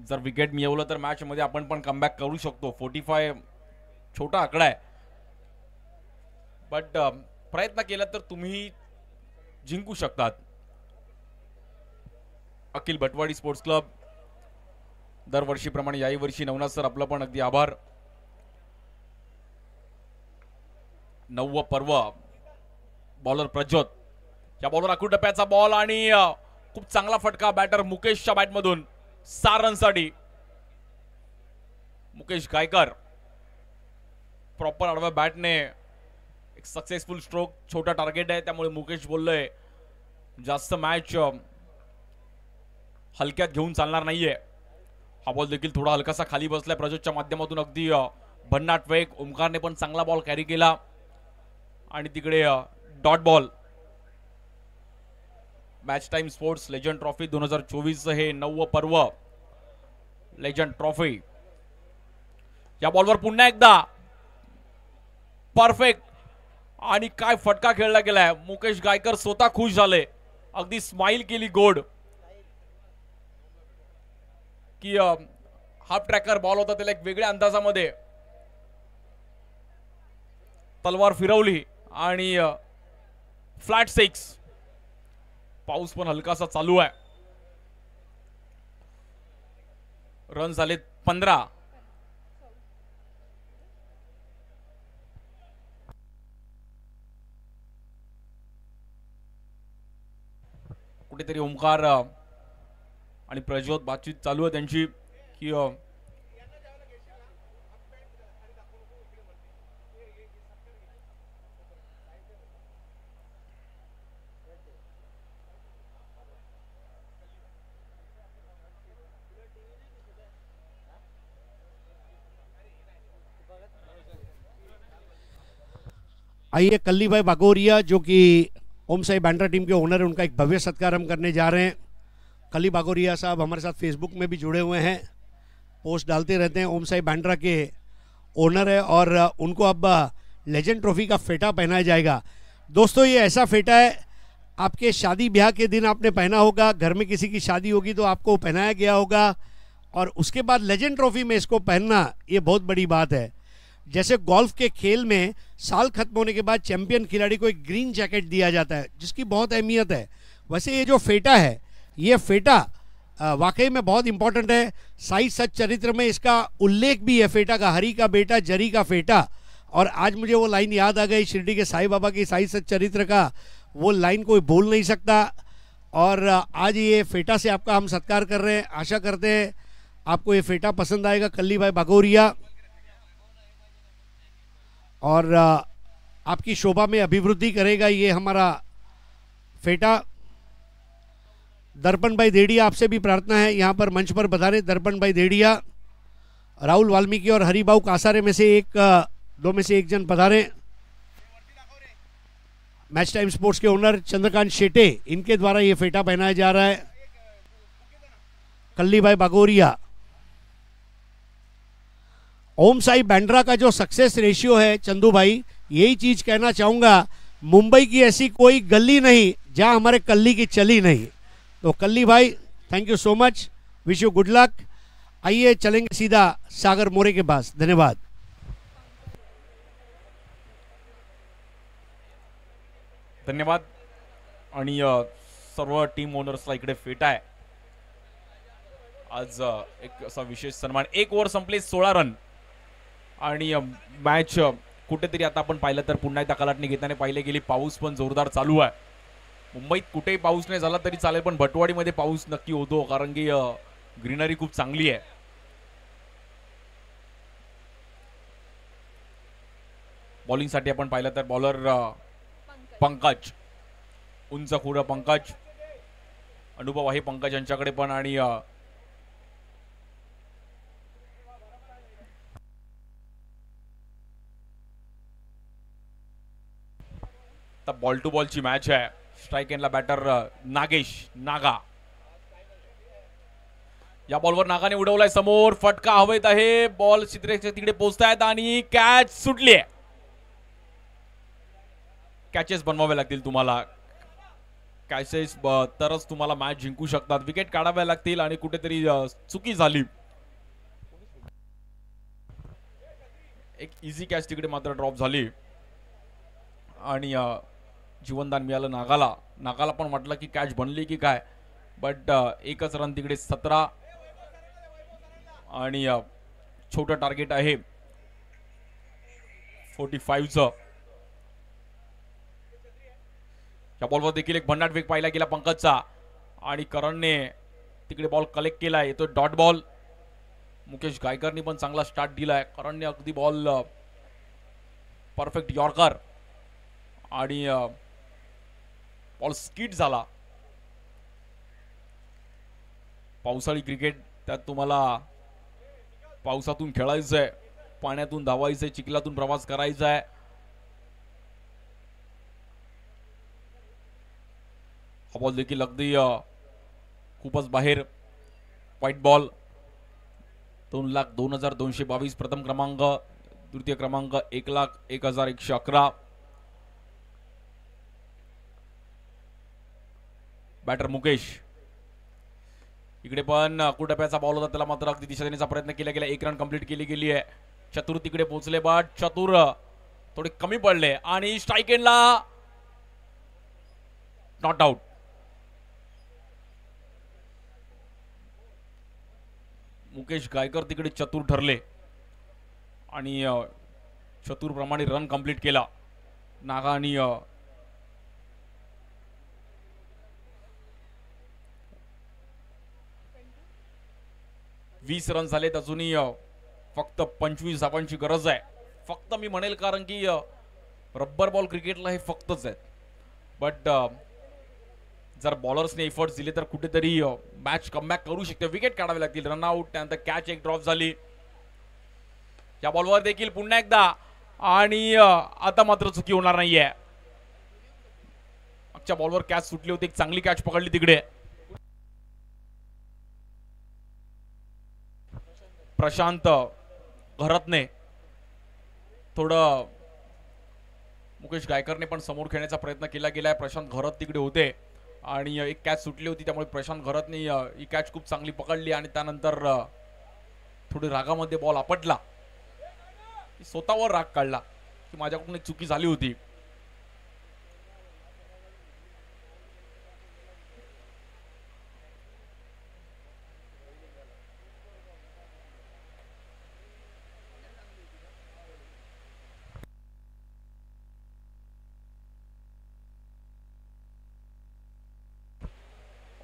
जर विकेट मिळवलं तर मॅच मध्ये आपण पण कमबॅक करू शकतो। 45 छोटा आकडा आहे, बट प्रयत्न केला तर तुम्ही जिंकू शकतात। अखिल भटवाडी स्पोर्ट्स क्लब दरवर्षीप्रमाणे याही वर्षी नवनाथ सर आपलं पण अगदी आभार। 9वं पर्व, बॉलर प्रज्योत, या बॉलर आखूड टप्प्याचा बॉल आणि खूप चांगला फटका बॅटर मुकेशच्या बॅटमधून 6 रनसाठी। मुकेश गायकर प्रॉपर आडव्या बॅटने एक सक्सेसफुल स्ट्रोक, छोटा टार्गेट आहे त्यामुळे मुकेश बोललोय जास्त मॅच हलक्यात घेऊन चालणार नाहीये। हा बॉल देखील थोडा हलकासा खाली बसलाय प्रज्योतच्या माध्यमातून, अगदी भन्नाट वेग। ओमकारने पण चांगला बॉल कॅरी केला आणि तिकडे dot ball. Match time sports legend trophy 2024 हे 9वं पर्व लेजंड ट्रॉफी। या बॉलवर पुन्हा एकदा परफेक्ट आणि काय फटका खेळला गेलाय। मुकेश गायकर स्वतः खुश झाले। अगदी स्माइल केली गोड की हाफ ट्रॅकर बॉल होता त्याला एक वेगळ्या अंदाजामध्ये तलवार फिरवली आणि फ्लॅट 6. पाऊस पण हलकासा चालू आहे. रन झालेत 15. कुठेतरी ओमकार आणि प्रज्योत बातचीत चालू आहे त्यांची की आइए कल्ली भाई बागोरिया जो कि ओम साई बैंड्रा टीम के ओनर हैं, उनका एक भव्य सत्कार हम करने जा रहे हैं। कल्ली बागोरिया साहब हमारे साथ फेसबुक में भी जुड़े हुए हैं, पोस्ट डालते रहते हैं। ओम साई बैंड्रा के ओनर है और उनको अब लेजेंड ट्रॉफी का फेटा पहनाया जाएगा। दोस्तों ये ऐसा फेटा है, आपके शादी ब्याह के दिन आपने पहना होगा, घर में किसी की शादी होगी तो आपको पहनाया गया होगा, और उसके बाद लेजेंड ट्रॉफी में इसको पहनना ये बहुत बड़ी बात है। जैसे गोल्फ के खेल में साल खत्म होने के बाद चैंपियन खिलाड़ी को एक ग्रीन जैकेट दिया जाता है जिसकी बहुत अहमियत है, वैसे ये जो फेटा है, ये फेटा वाकई में बहुत इंपॉर्टेंट है। साई सच चरित्र में इसका उल्लेख भी है, फेटा का, हरि का बेटा जरी का फेटा। और आज मुझे वो लाइन याद आ गई शिरडी के साईं बाबा की साई सच चरित्र का, वो लाइन कोई भूल नहीं सकता। और आज ये फेटा से आपका हम सत्कार कर रहे हैं। आशा करते हैं आपको ये फेटा पसंद आएगा कल्ली भाई बागोरिया, और आपकी शोभा में अभिवृद्धि करेगा ये हमारा फेटा। दर्पण भाई देड़िया, आपसे भी प्रार्थना है यहाँ पर मंच पर बधाने। दर्पण भाई देड़िया, राहुल वाल्मीकि और हरिभाऊ कासारे में से दो में से एक जन पधारे। मैच टाइम स्पोर्ट्स के ओनर चंद्रकांत शेटे, इनके द्वारा ये फेटा पहनाया जा रहा है। कल्ली भाई बागोरिया। ओम साई बैंड्रा का जो सक्सेस रेशियो है चंदू भाई, यही चीज कहना चाहूंगा, मुंबई की ऐसी कोई गली नहीं जहां हमारे कल्ली की चली नहीं। तो कल्ली भाई thank you so much, wish you good luck. आइए चलेंगे सीधा सागर मोरे के पास। धन्यवाद। धन्यवाद। आणि सर्व टीम ओनर्सला इकडे फेटा आहे आज। एक असा विशेष सन्मान। 1 ओव्हर संपले, 16 रन आणि मॅच कुठेतरी आता आपण पाहिलं तर पुन्हा एकदा कलाटणी घेताना पाहिले गेली। पाऊस पण जोरदार चालू आहे। मुंबईत कुठेही पाऊस नाही झाला तरी चालेल, पण भटवाडीमध्ये पाऊस नक्की होतो, कारण की ग्रीनरी खूप चांगली आहे। बॉलिंगसाठी आपण पाहिलं तर बॉलर पंकज, उंच खुरा पंकज, अनुभव आहे पंकज यांच्याकडे पण। आणि बॉल टू बॉल ची मॅच आहे। स्ट्राइक एंडला बॅटर नागेश नागा। या बॉलवर नागाने उडवलाय समोर, फटका हवेत आहे, बॉल चित्रेच्या तिकडे पोहोचतायत आणि कॅच सुटली आहे। कॅचेस बनवावे लागतील तुम्हाला, कॅचेस तरच तुम्हाला मॅच जिंकू शकतात। विकेट काढाव्या लागतील आणि कुठेतरी चुकी झाली। एक इझी कॅच तिकडे मात्र ड्रॉप झाली आणि जीवनदान मिळालं नागाला। नागाला पण वाटलं की कॅच बनली की काय, बट एकच रन तिकडे 17 आणि छोटं टार्गेट आहे 45चं। या बॉलवर देखील एक भन्नाट वेग पाहिला गेला पंकजचा आणि करणने तिकडे बॉल कलेक्ट केलाय। येतो डॉट बॉल। मुकेश गायकरनी पण चांगला स्टार्ट दिलाय। करणने अगदी बॉल परफेक्ट यॉर्कर आणि बॉल स्किड झाला। पावसाळी क्रिकेट, त्यात तुम्हाला पावसातून खेळायचंय, पाण्यातून धावायचंय, चिखलातून प्रवास करायचा आहे। हा बॉल देखील अगदी खूपच बाहेर, व्हाईट बॉल। 2,02,222 प्रथम क्रमांक, द्वितीय क्रमांक 1,01,111। बॅटर मुकेश. इकडे पण कुटप्याचा बॉल होता, त्याला मात्र अगदी दिशा देण्याचा प्रयत्न केला गेला. 1 रन कंप्लीट केली गेली आहे. चतुर तिकडे पोहोचले, बट चतुर थोडे कमी पडले आणि स्ट्राईक एंडला नॉट आउट. मुकेश गायकर तिकडे चतुर ठरले आणि चतुर प्रमाणे रन कंप्लीट केला. नागा आणि 20 रन झालेत. अजूनही फक्त 25 धावांची गरज आहे. फक्त मी म्हणेल, कारण की रब्बर बॉल क्रिकेटला हे फक्तच आहेत. बट जर बॉलर्सने एफर्ट्स दिले तर कुठेतरी मॅच कमबॅक करू शकते. विकेट काढावे लागतील. रनआउट, त्यानंतर कॅच एक ड्रॉप झाली. या बॉलवर देखील पुन्हा एकदा, आणि आता मात्र चुकी होणार नाहीये. मागच्या बॉलवर कॅच सुटली होती, एक चांगली कॅच पकडली तिकडे. प्रशांत घरतने थोडं मुकेश गायकरने पण समोर खेळण्याचा प्रयत्न केला गेलाय. प्रशांत घरत तिकडे होते आणि एक कॅच सुटली होती, त्यामुळे प्रशांत घरतने ही कॅच खूप चांगली पकडली आणि त्यानंतर थोडी रागामध्ये बॉल आपटला. स्वतःवर राग काढला की माझ्याकडून एक चुकी झाली होती.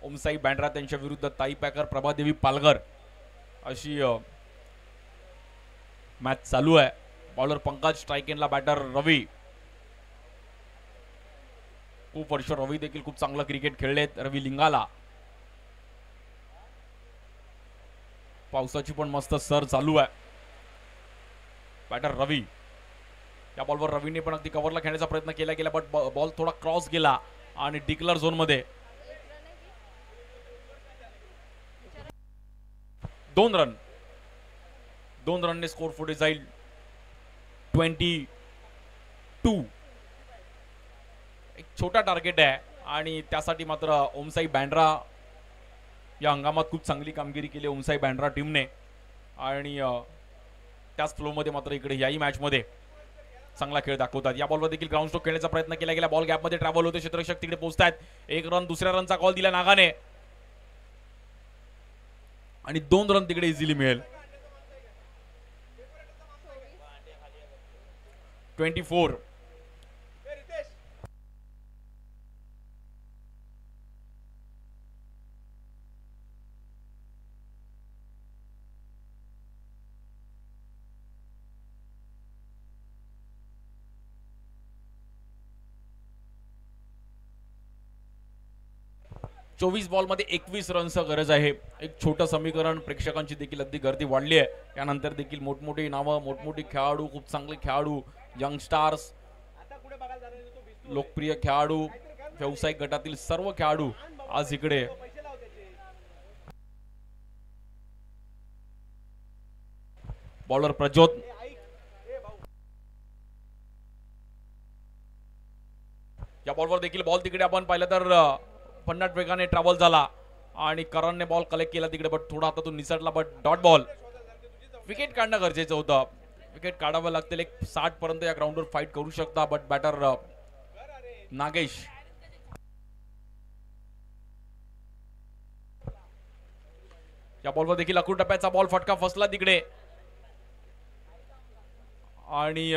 ओमसाई बँड्रा त्यांच्या विरुद्ध ताई पॅकर, प्रभादेवी पालघर अशी मॅच चालू आहे. बॉलर पंकज, स्ट्राईक एंडला बॅटर रवी. खूप वर्ष रवी देखील खूप चांगलं क्रिकेट खेळलेत. रवी लिंगाला. पावसाची पण मस्त सर चालू आहे. बॅटर रवी. या बॉलवर रवीने पण अगदी कव्हरला खेळण्याचा प्रयत्न केला गेला, बट बॉल थोडा क्रॉस गेला आणि डिक्लर झोन मध्ये 2 रन. 2 रनने स्कोर पुढे जाईल 22. एक छोटा टार्गेट आहे आणि त्यासाठी मात्र ओमसाई बँड्रा या हंगामात खूप चांगली कामगिरी केली ओमसाई बँड्रा टीमने, आणि त्याच फ्लोमध्ये मात्र इकडे याही मॅच मध्ये चांगला खेळ दाखवतात. या बॉलवर देखील ग्राउंड स्ट्रोक खेळण्याचा प्रयत्न केला गेला. बॉल गॅपमध्ये ट्रॅव्हल होते, क्षेत्ररक्षक तिकडे पोहोचतायत. 1 रन, दुसऱ्या रनचा कॉल दिला नागाने आणि 2 रन तिकडे इझिली मिळेल. 24. चोवीस बॉल मध्ये 21 रनचं गरज आहे. एक छोटं समीकरण. प्रेक्षकांची देखील अगदी गर्दी वाढली आहे. त्यानंतर देखील मोठमोठी नावं, मोठमोठी खेळाडू, खूप चांगले खेळाडू, यंग स्टार्स, लोकप्रिय खेळाडू, व्यावसायिक गटातील सर्व खेळाडू आज इकडे बॉलर प्रज्योत. या बॉलवर देखील बॉल तिकडे आपण पाहिलं तर भन्नाट वेगाने ट्रॅव्हल झाला आणि करणने बॉल कलेक्ट केला तिकडे, बट थोडा हातातून निसटला, बट डॉट बॉल. विकेट काढणं गरजेचं होतं. विकेट काढावं लागतील. एक 60 पर्यंत या ग्राउंडवर फाईट करू शकता, बट बॅटर नागेश. या बॉलवर देखील अकरू टप्प्याचा बॉल फटका फसला तिकडे आणि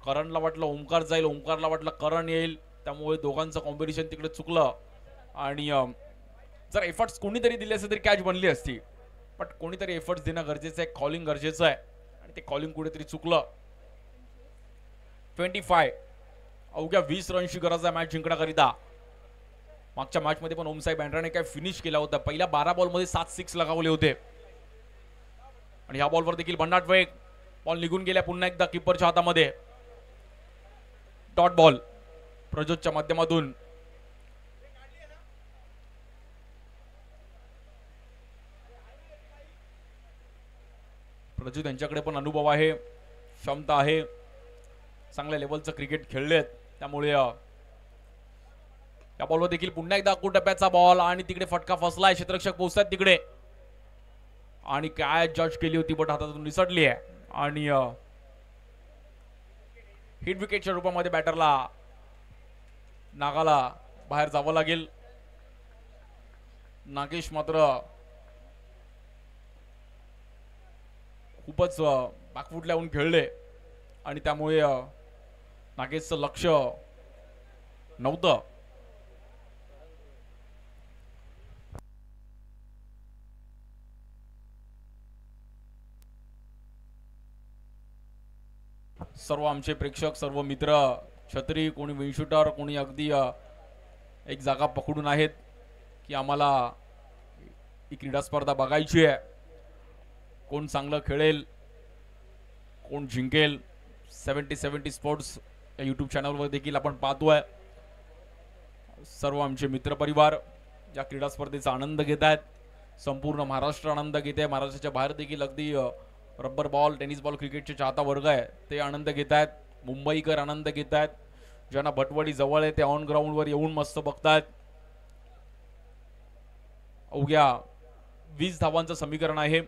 करणला वाटलं ओंकार जाईल, ओंकारला वाटलं करण येईल, त्यामुळे दोघांचं कॉम्बिनेशन तिकडे चुकलं आणि जर एफर्ट्स कोणीतरी दिले असते तरी कॅच बनली असती, बट कोणीतरी एफर्ट्स देणं गरजेचं आहे, कॉलिंग गरजेचं आहे आणि ते कॉलिंग कुठेतरी चुकलं. 25. अवघ्या 20 रनची गरज आहे मॅच जिंकण्याकरिता. मागच्या मॅच मध्ये पण ओमसाई बँड्राने काय फिनिश केला होता. पहिल्या 12 बॉल मध्ये 7 6 लगावले होते आणि ह्या बॉलवर देखील भन्नाट वेग. बॉल निघून गेल्या पुन्हा एकदा कीपरच्या हातामध्ये. डॉट बॉल प्रज्योतच्या माध्यमातून. प्रज्योत यांच्याकडे पण अनुभव आहे, क्षमता आहे, चांगल्या लेवलचं क्रिकेट खेळलेत, त्यामुळे या बॉलवर देखील पुन्हा एकदा टप्प्याचा बॉल आणि तिकडे फटका फसलाय. क्षेत्ररक्षक पोहोचतात तिकडे आणि काय जज केली होती बट हातातून निसटली आहे आणि हिट विकेटच्या रूपामध्ये बॅटरला नागाला बाहेर जावं लागेल. नागेश मात्र खूपच बॅकफूट लावून खेळले आणि त्यामुळे नागेशचं लक्ष नव्हतं. सर्व आमचे प्रेक्षक, सर्व मित्र, छत्री, कोणी विनशूटर, कोणी अगदी एक जागा पकडून आहेत की आम्हाला ही क्रीडा स्पर्धा बघायची आहे. कोण चांगलं खेळेल, कोण जिंकेल, 70 स्पोर्ट्स या यूट्यूब चॅनलवर देखील आपण पाहतोय. सर्व आमचे मित्रपरिवार या क्रीडा स्पर्धेचा आनंद घेत आहेत. संपूर्ण महाराष्ट्र आनंद घेत आहे. महाराष्ट्राच्या बाहेर देखील अगदी रब्बर बॉल, टेनिस बॉल, क्रिकेटचे चाहता वर्ग आहे ते आनंद घेत आहेत. मुंबईकर आनंद घेत आहेत. ज्यांना भटवडी जवळ आहे ते ऑन ग्राउंडवर येऊन मस्त बघतायत. अवघ्या 20 धावांचं समीकरण आहे.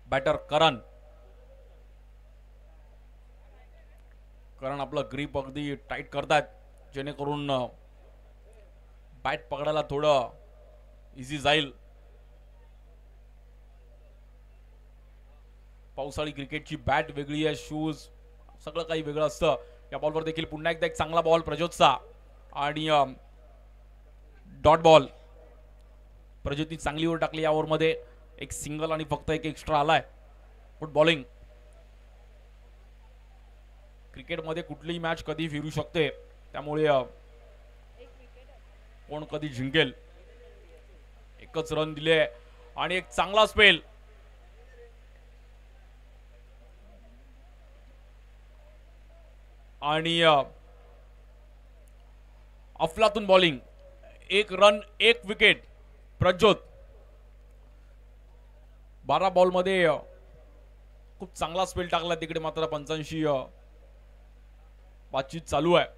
बॅटर करण आपलं ग्रीप अगदी टाईट करतात जेणेकरून बॅट पकडायला थोडं इझी जाईल. पावसाळी क्रिकेटची बॅट वेगळी आहे, शूज सगळं काही वेगळं असतं. या बॉलवर देखील पुन्हा एकदा एक चांगला बॉल प्रज्योतचा आणि डॉट बॉल. प्रज्योतनी चांगली ओव्हर टाकली या ओव्हरमध्ये. एक सिंगल आणि फक्त एक एक्स्ट्रा आलाय. Good bowling. क्रिकेटमध्ये कुठलीही मॅच कधी फिरू शकते त्यामुळे कोण कधी जिंकेल. एकच रन दिले आणि एक चांगला स्पेल. आणि अफलातून बॉलिंग. 1 run 1 wicket. प्रज्योत 12 बॉलमध्ये खूप चांगला स्पेल टाकला. तिकडे मात्र पंचांशी बातचीत चालू आहे.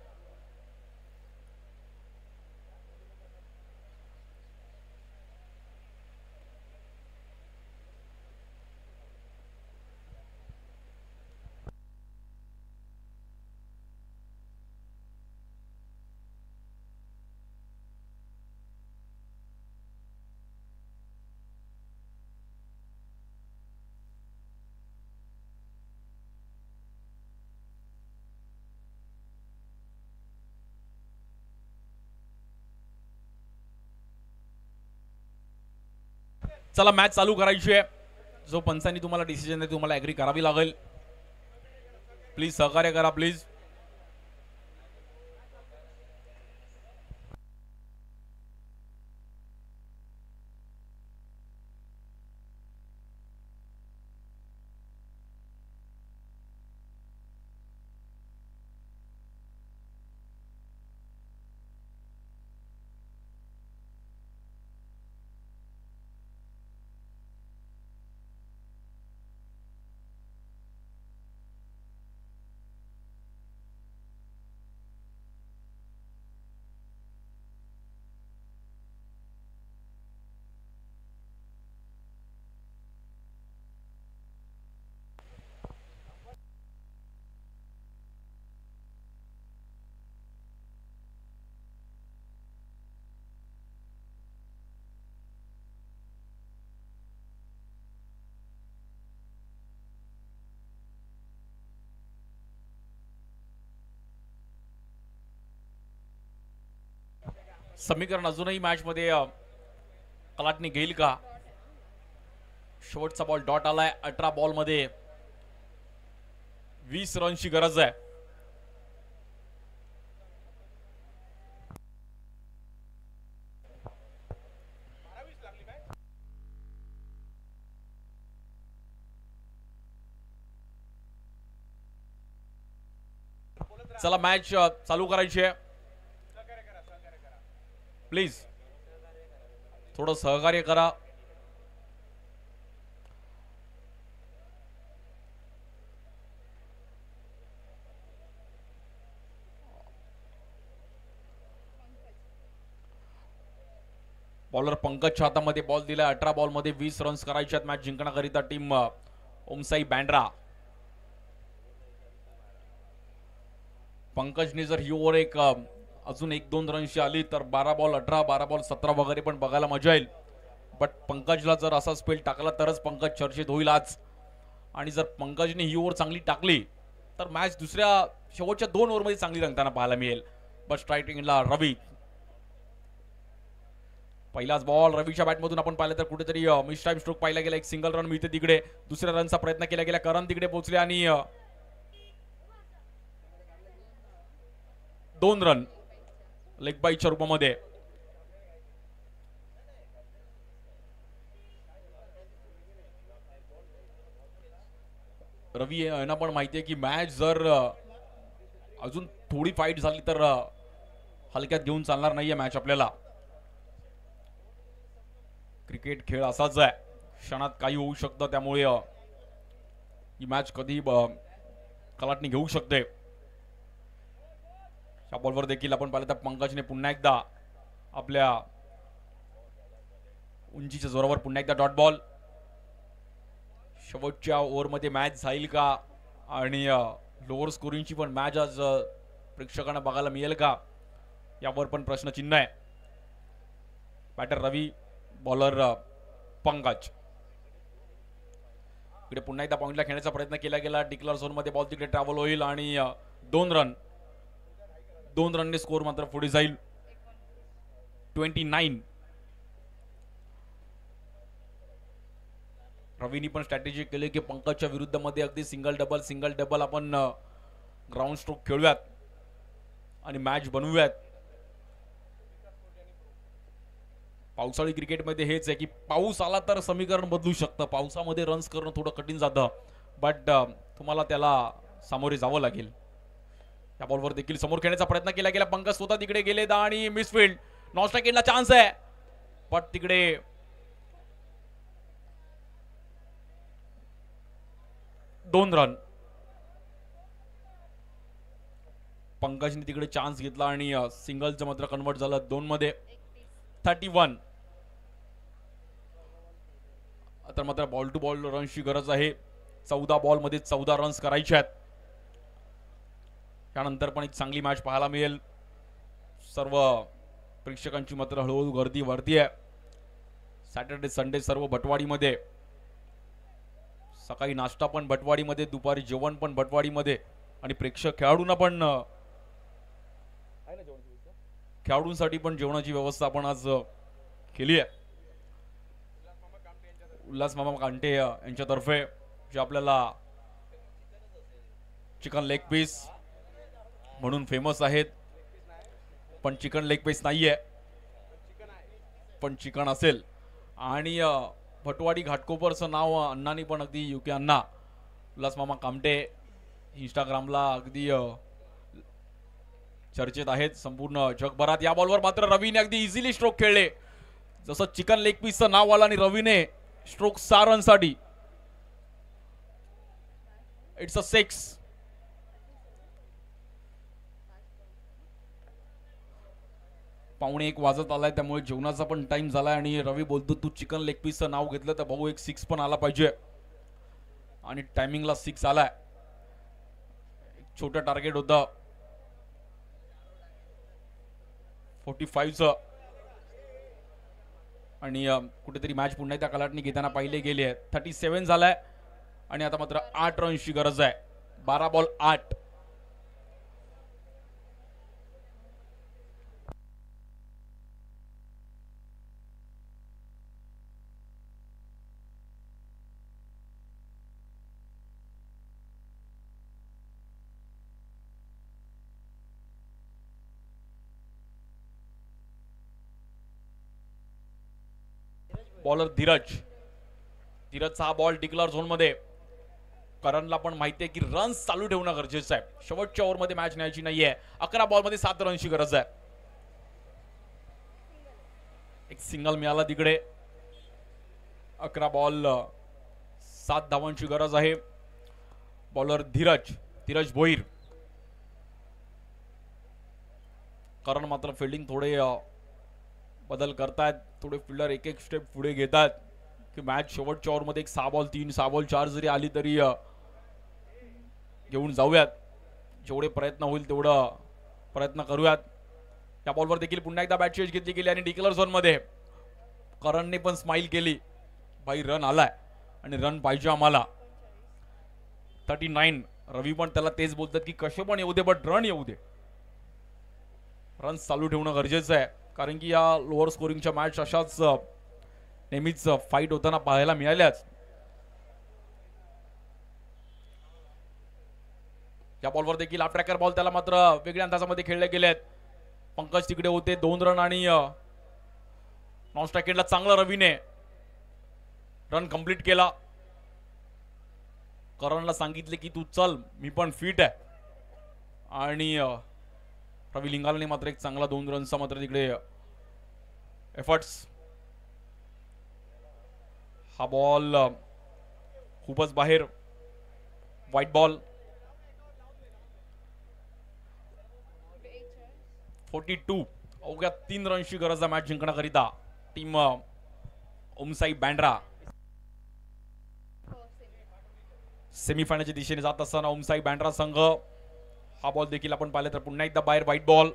चला मॅच चालू करायची आहे. जो पंचांनी तुम्हाला डिसिजन आहे तुम्हाला ऍग्री करावी लागेल. प्लीज सहकार्य करा प्लीज. समीकरण अजूनही मॅच मध्ये कलाटणी घेईल का. शेवटचा बॉल डॉट आलाय. 18 बॉल मध्ये 20 रनची गरज आहे. चला मॅच चालू करायची आहे. प्लीज थोडं सहकार्य करा. बॉलर पंकजच्या हातामध्ये बॉल दिला. 18 बॉलमध्ये 20 रन्स करायचे आहेत मॅच जिंकण्याकरिता टीम ओमसाई बँड्रा. पंकजने जर ही ओव्हर एक अजून 1-2 रनशी आली तर 12 बॉल 18, 12 बॉल 17 वगैरे पण बघायला मजा येईल. बट पंकजला जर असा स्पेल टाकला तरच पंकज चर्चेत होईल आज. आणि जर पंकजने ही ओव्हर चांगली टाकली तर मॅच दुसऱ्या शेवटच्या 2 ओव्हरमध्ये चांगली रंगताना पाहायला मिळेल. बट स्ट्रायकिंगला रवी. पहिलाच बॉल रवीच्या बॅटमधून आपण पाहिलं तर कुठेतरी मिस टाइम स्ट्रोक पाहिला गेला. एक सिंगल रन मिळते तिकडे. दुसऱ्या रनचा प्रयत्न केला गेला. करण तिकडे पोहोचले आणि 2 रन लेग बाईच्या रूपामध्ये. रवी यांना पण माहितीये की मॅच जर अजून थोडी फाईट झाली तर हलक्यात घेऊन चालणार नाहीये मॅच आपल्याला. क्रिकेट खेळ असाच आहे, क्षणात काही होऊ शकतं. त्यामुळे ही मॅच कधी कलाटणी घेऊ शकते. या बॉलवर देखील आपण पाहिलं तर पंकजने पुन्हा एकदा आपल्या उंचीच्या जोरावर पुन्हा एकदा डॉट बॉल. शेवटच्या ओव्हरमध्ये मॅच जाईल का आणि लोअर स्कोरिंगची पण मॅच आज प्रेक्षकांना बघायला मिळेल का यावर पण प्रश्नचिन्ह आहे. बॅटर रवी, बॉलर पंकज. इकडे पुन्हा एकदा पॉइंटला खेळण्याचा प्रयत्न केला गेला. डिक्लेअर झोन मध्ये बॉल तिकडे ट्रॅव्हल होईल आणि 2 रन. 2 रनने स्कोर मात्र पुढे जाईल. 29. रवीनी पण स्ट्रॅटेजी केली की पंकजच्या विरुद्ध मध्ये अगदी सिंगल डबल आपण ग्राउंड स्ट्रोक खेळूयात आणि मॅच बनवूयात. पावसाळी क्रिकेटमध्ये हेच आहे की पाऊस आला तर समीकरण बदलू शकतं. पावसामध्ये रन्स करणं थोडं कठीण जातं. बट तुम्हाला त्याला सामोरे जावं लागेल. या बॉलवर देखील समोर खेळण्याचा प्रयत्न केला गेला. पंकज स्वतः तिकडे गेले आणि मिसफील्ड. नॉन स्ट्राइक एंडला चान्स आहे बट तिकडे दोन रन. पंकजने तिकडे चान्स घेतला आणि सिंगलचं मात्र कन्वर्ट झालं 2 मध्ये. 31. आता मात्र बॉल टू बॉल रनची गरज आहे. 14 बॉल मध्ये 14 रन्स करायचे आहेत. त्यानंतर पण एक चांगली मॅच पाहायला मिळेल. सर्व प्रेक्षकांची मात्र हळूहळू गर्दी वाढती आहे. सॅटर्डे संडे सर्व भटवाडीमध्ये. सकाळी नाश्ता पण भटवाडीमध्ये, दुपारी जेवण पण भटवाडीमध्ये आणि प्रेक्षक खेळाडूंसाठी पण जेवणाची व्यवस्था आपण आज केली आहे. उल्हास मामा कांटे यांच्यातर्फे जे आपल्याला चिकन लेग पीस म्हणून फेमस आहेत, पण चिकन लेग पीस नाहीये, पण चिकन असेल. आणि भटवाडी घाटकोपरचं नाव अण्णांनी पण अगदी युके अण्णा उल्हास मामा कामटे इंस्टाग्रामला अगदी चर्चेत आहेत संपूर्ण जगभरात. या बॉलवर मात्र रवीने अगदी इझिली स्ट्रोक खेळले. जसं चिकन लेग पीसचं नाव आलं आणि रवीने स्ट्रोक 6 रनसाठी. It's a 6. पावणे 1 वाजत आलाय त्यामुळे जेवणाचा पण टाइम झालाय आणि रवी बोलतो तू चिकन लेग पीसचं नाव घेतलं तर भाऊ एक 6 पण आला पाहिजे. आणि टायमिंगला 6 आलाय. छोटं टार्गेट होतं 45चं आणि कुठेतरी मॅच पुन्हा त्या कलाटणी घेताना पाहिले गेले. 37 झालाय आणि आता मात्र 8 रनची गरज आहे. 12 बॉल 8. बॉलर धीरजचा हा बॉल डिक्लेअर झोन मध्ये. करणला पण माहिती आहे की रन्स चालू ठेवणं गरजेचं आहे. शेवटच्या ओव्हरमध्ये मॅच न्यायची नाहीये. 11 बॉलमध्ये 7 रनची गरज आहे. एक सिंगल मिळाला तिकडे. 11 बॉल 7 धावांची गरज आहे. बॉलर धीरज भोईर. करण मात्र फिल्डिंग थोडे बदल करतायत. थोडे फिल्डर एक एक स्टेप पुढे घेतात की मॅच शेवटच्या ओव्हरमध्ये एक 6 बॉल 3 6 बॉल 4 जरी आली तरी घेऊन जाऊयात. जेवढे प्रयत्न होईल तेवढं प्रयत्न करूयात. त्या बॉलवर देखील पुन्हा एकदा बॅट चेंज घेतली गेली आणि डिक्लेअर झोनमध्ये करणने पण स्माइल केली. भाई रन आलाय आणि रन पाहिजे आम्हाला. 39. रवी पण त्याला तेच बोलतात की कसे पण येऊ दे बट रन येऊ दे. रन चालू ठेवणं गरजेचं आहे कारण की या लोअर स्कोरिंगच्या मॅच अशाच नेहमीच फाईट होताना पाहायला मिळाल्याच. या बॉलवर देखील हाफ ट्रॅकर बॉल त्याला मात्र वेगळ्या अंदाजामध्ये खेळले गेलेत. पंकज तिकडे होते 2 रन आणि नॉन स्ट्रायकेटला चांगला रवीने रन कंप्लीट केला. करणला सांगितले की तू चल मी पण फिट आहे आणि रवी लिंगालाने मात्र एक चांगला 2 रनचा मात्र तिकडे एफर्ट्स. हा बॉल खूपच बाहेर व्हाईट बॉल. 42. अवघ्या 3 रनची गरज आहे मॅच जिंकण्याकरिता टीम ओमसाई बँड्रा. सेमीफायनलच्या दिशेने जात असताना ओमसाई बँड्रा संघ. हा बॉल देखील आपण पाहिलं तर पुन्हा एकदा बाहेर व्हाईट बॉल.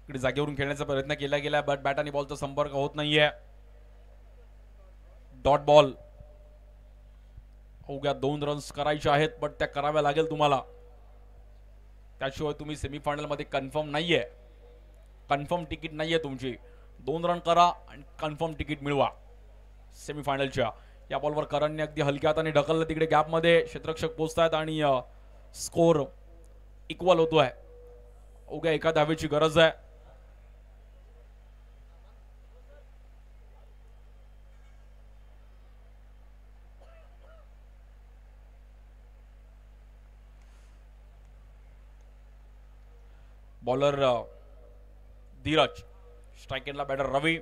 इकडे जागेवरून खेळण्याचा प्रयत्न केला गेला बट बॅट आणि बॉलचा संपर्क होत नाहीये. Dot ball. अवघ्या 2 रन्स करायचे आहेत बट त्या कराव्या लागेल तुम्हाला. त्याशिवाय तुम्ही सेमीफायनल मध्ये कन्फर्म नाहीये. कन्फर्म तिकीट नाहीये तुमची. 2 रन करा आणि कन्फर्म तिकीट मिळवा सेमीफायनलच्या. या बॉलवर करणने अगदी हलक्या हाताने ढकललं तिकडे गॅप मध्ये. क्षेत्ररक्षक पोहोचतायत आणि स्कोर इक्वल होतोय. अवघ्या 1 धावेची गरज आहे. बॉलर धीरज. स्ट्रायकेटला बॅटर रवी.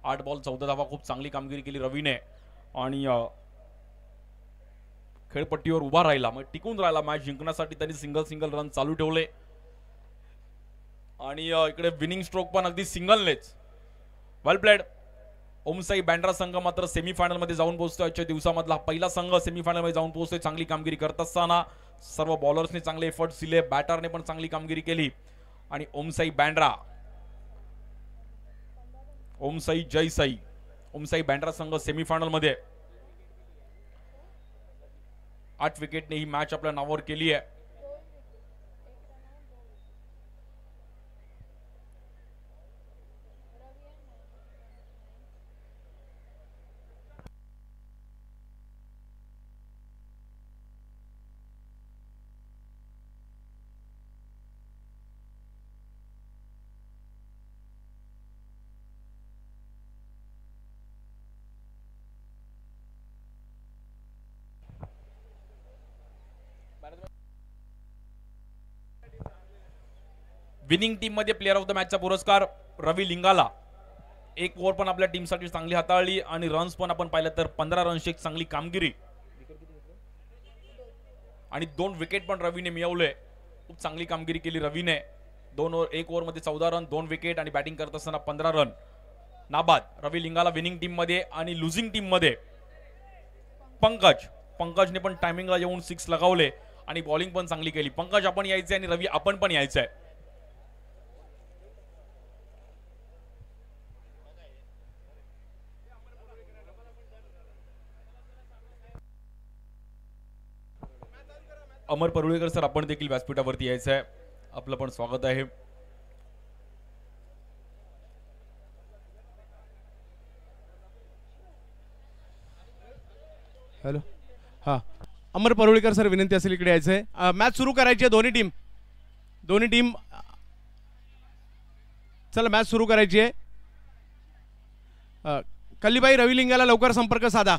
8 बॉल 14 धावा. खूप चांगली कामगिरी केली रवीने आणि खेळपट्टीवर उभा राहिला मग टिकून राहिला. मॅच जिंकण्यासाठी त्यांनी सिंगल रन चालू ठेवले आणि इकडे विनिंग स्ट्रोक पण अगदी सिंगलनेच. वेल प्लेड. ओमसाई बँड्रा संघ मात्र सेमीफायनल मध्ये जाऊन पोहोचतोय. आजच्या दिवसामधला पहिला संघ सेमीफायनल मध्ये जाऊन पोहोचतोय. चांगली कामगिरी करत असताना सर्व बॉलर्सने चांगले एफर्ट्स दिले. बॅटरने पण चांगली कामगिरी केली आणि ओमसाई बँड्रा. ओमसाई जय साई. ओमसाई बँड्रा संघ सेमीफायनल मध्ये 8 विकेटने ही मॅच आपल्या नावावर केली आहे. विनिंग टीम मध्ये प्लेअर ऑफ द मॅचचा पुरस्कार रवी लिंगाला. 1 ओव्हर पण आपल्या टीमसाठी चांगली हाताळली आणि रन्स पण आपण पाहिलं तर 15 रनची एक चांगली कामगिरी आणि 2 विकेट पण रवीने मिळवले. खूप चांगली कामगिरी केली रवीने. 1 ओव्हर मध्ये 14 रन 2 विकेट आणि बॅटिंग करत असताना 15 रन. नाबाद. रवी लिंगाला विनिंग टीम मध्ये आणि लुझिंग टीम मध्ये पंकजने पण टायमिंगला येऊन 6 लगावले आणि बॉलिंग पण चांगली केली. पंकज आपण यायचंय आणि रवी आपण पण यायचंय. अमर परुळेकर सर आपण देखील व्यासपीठावरती यायचं आहे. आपलं पण स्वागत आहे. हॅलो. हां अमर परुळेकर सर विनंती असेल इकडे यायचं आहे. मॅच सुरू करायची आहे. दोन्ही टीम चला मॅच सुरू करायची आहे. कल्लीबाई रवी लिंगाला लवकर संपर्क साधा.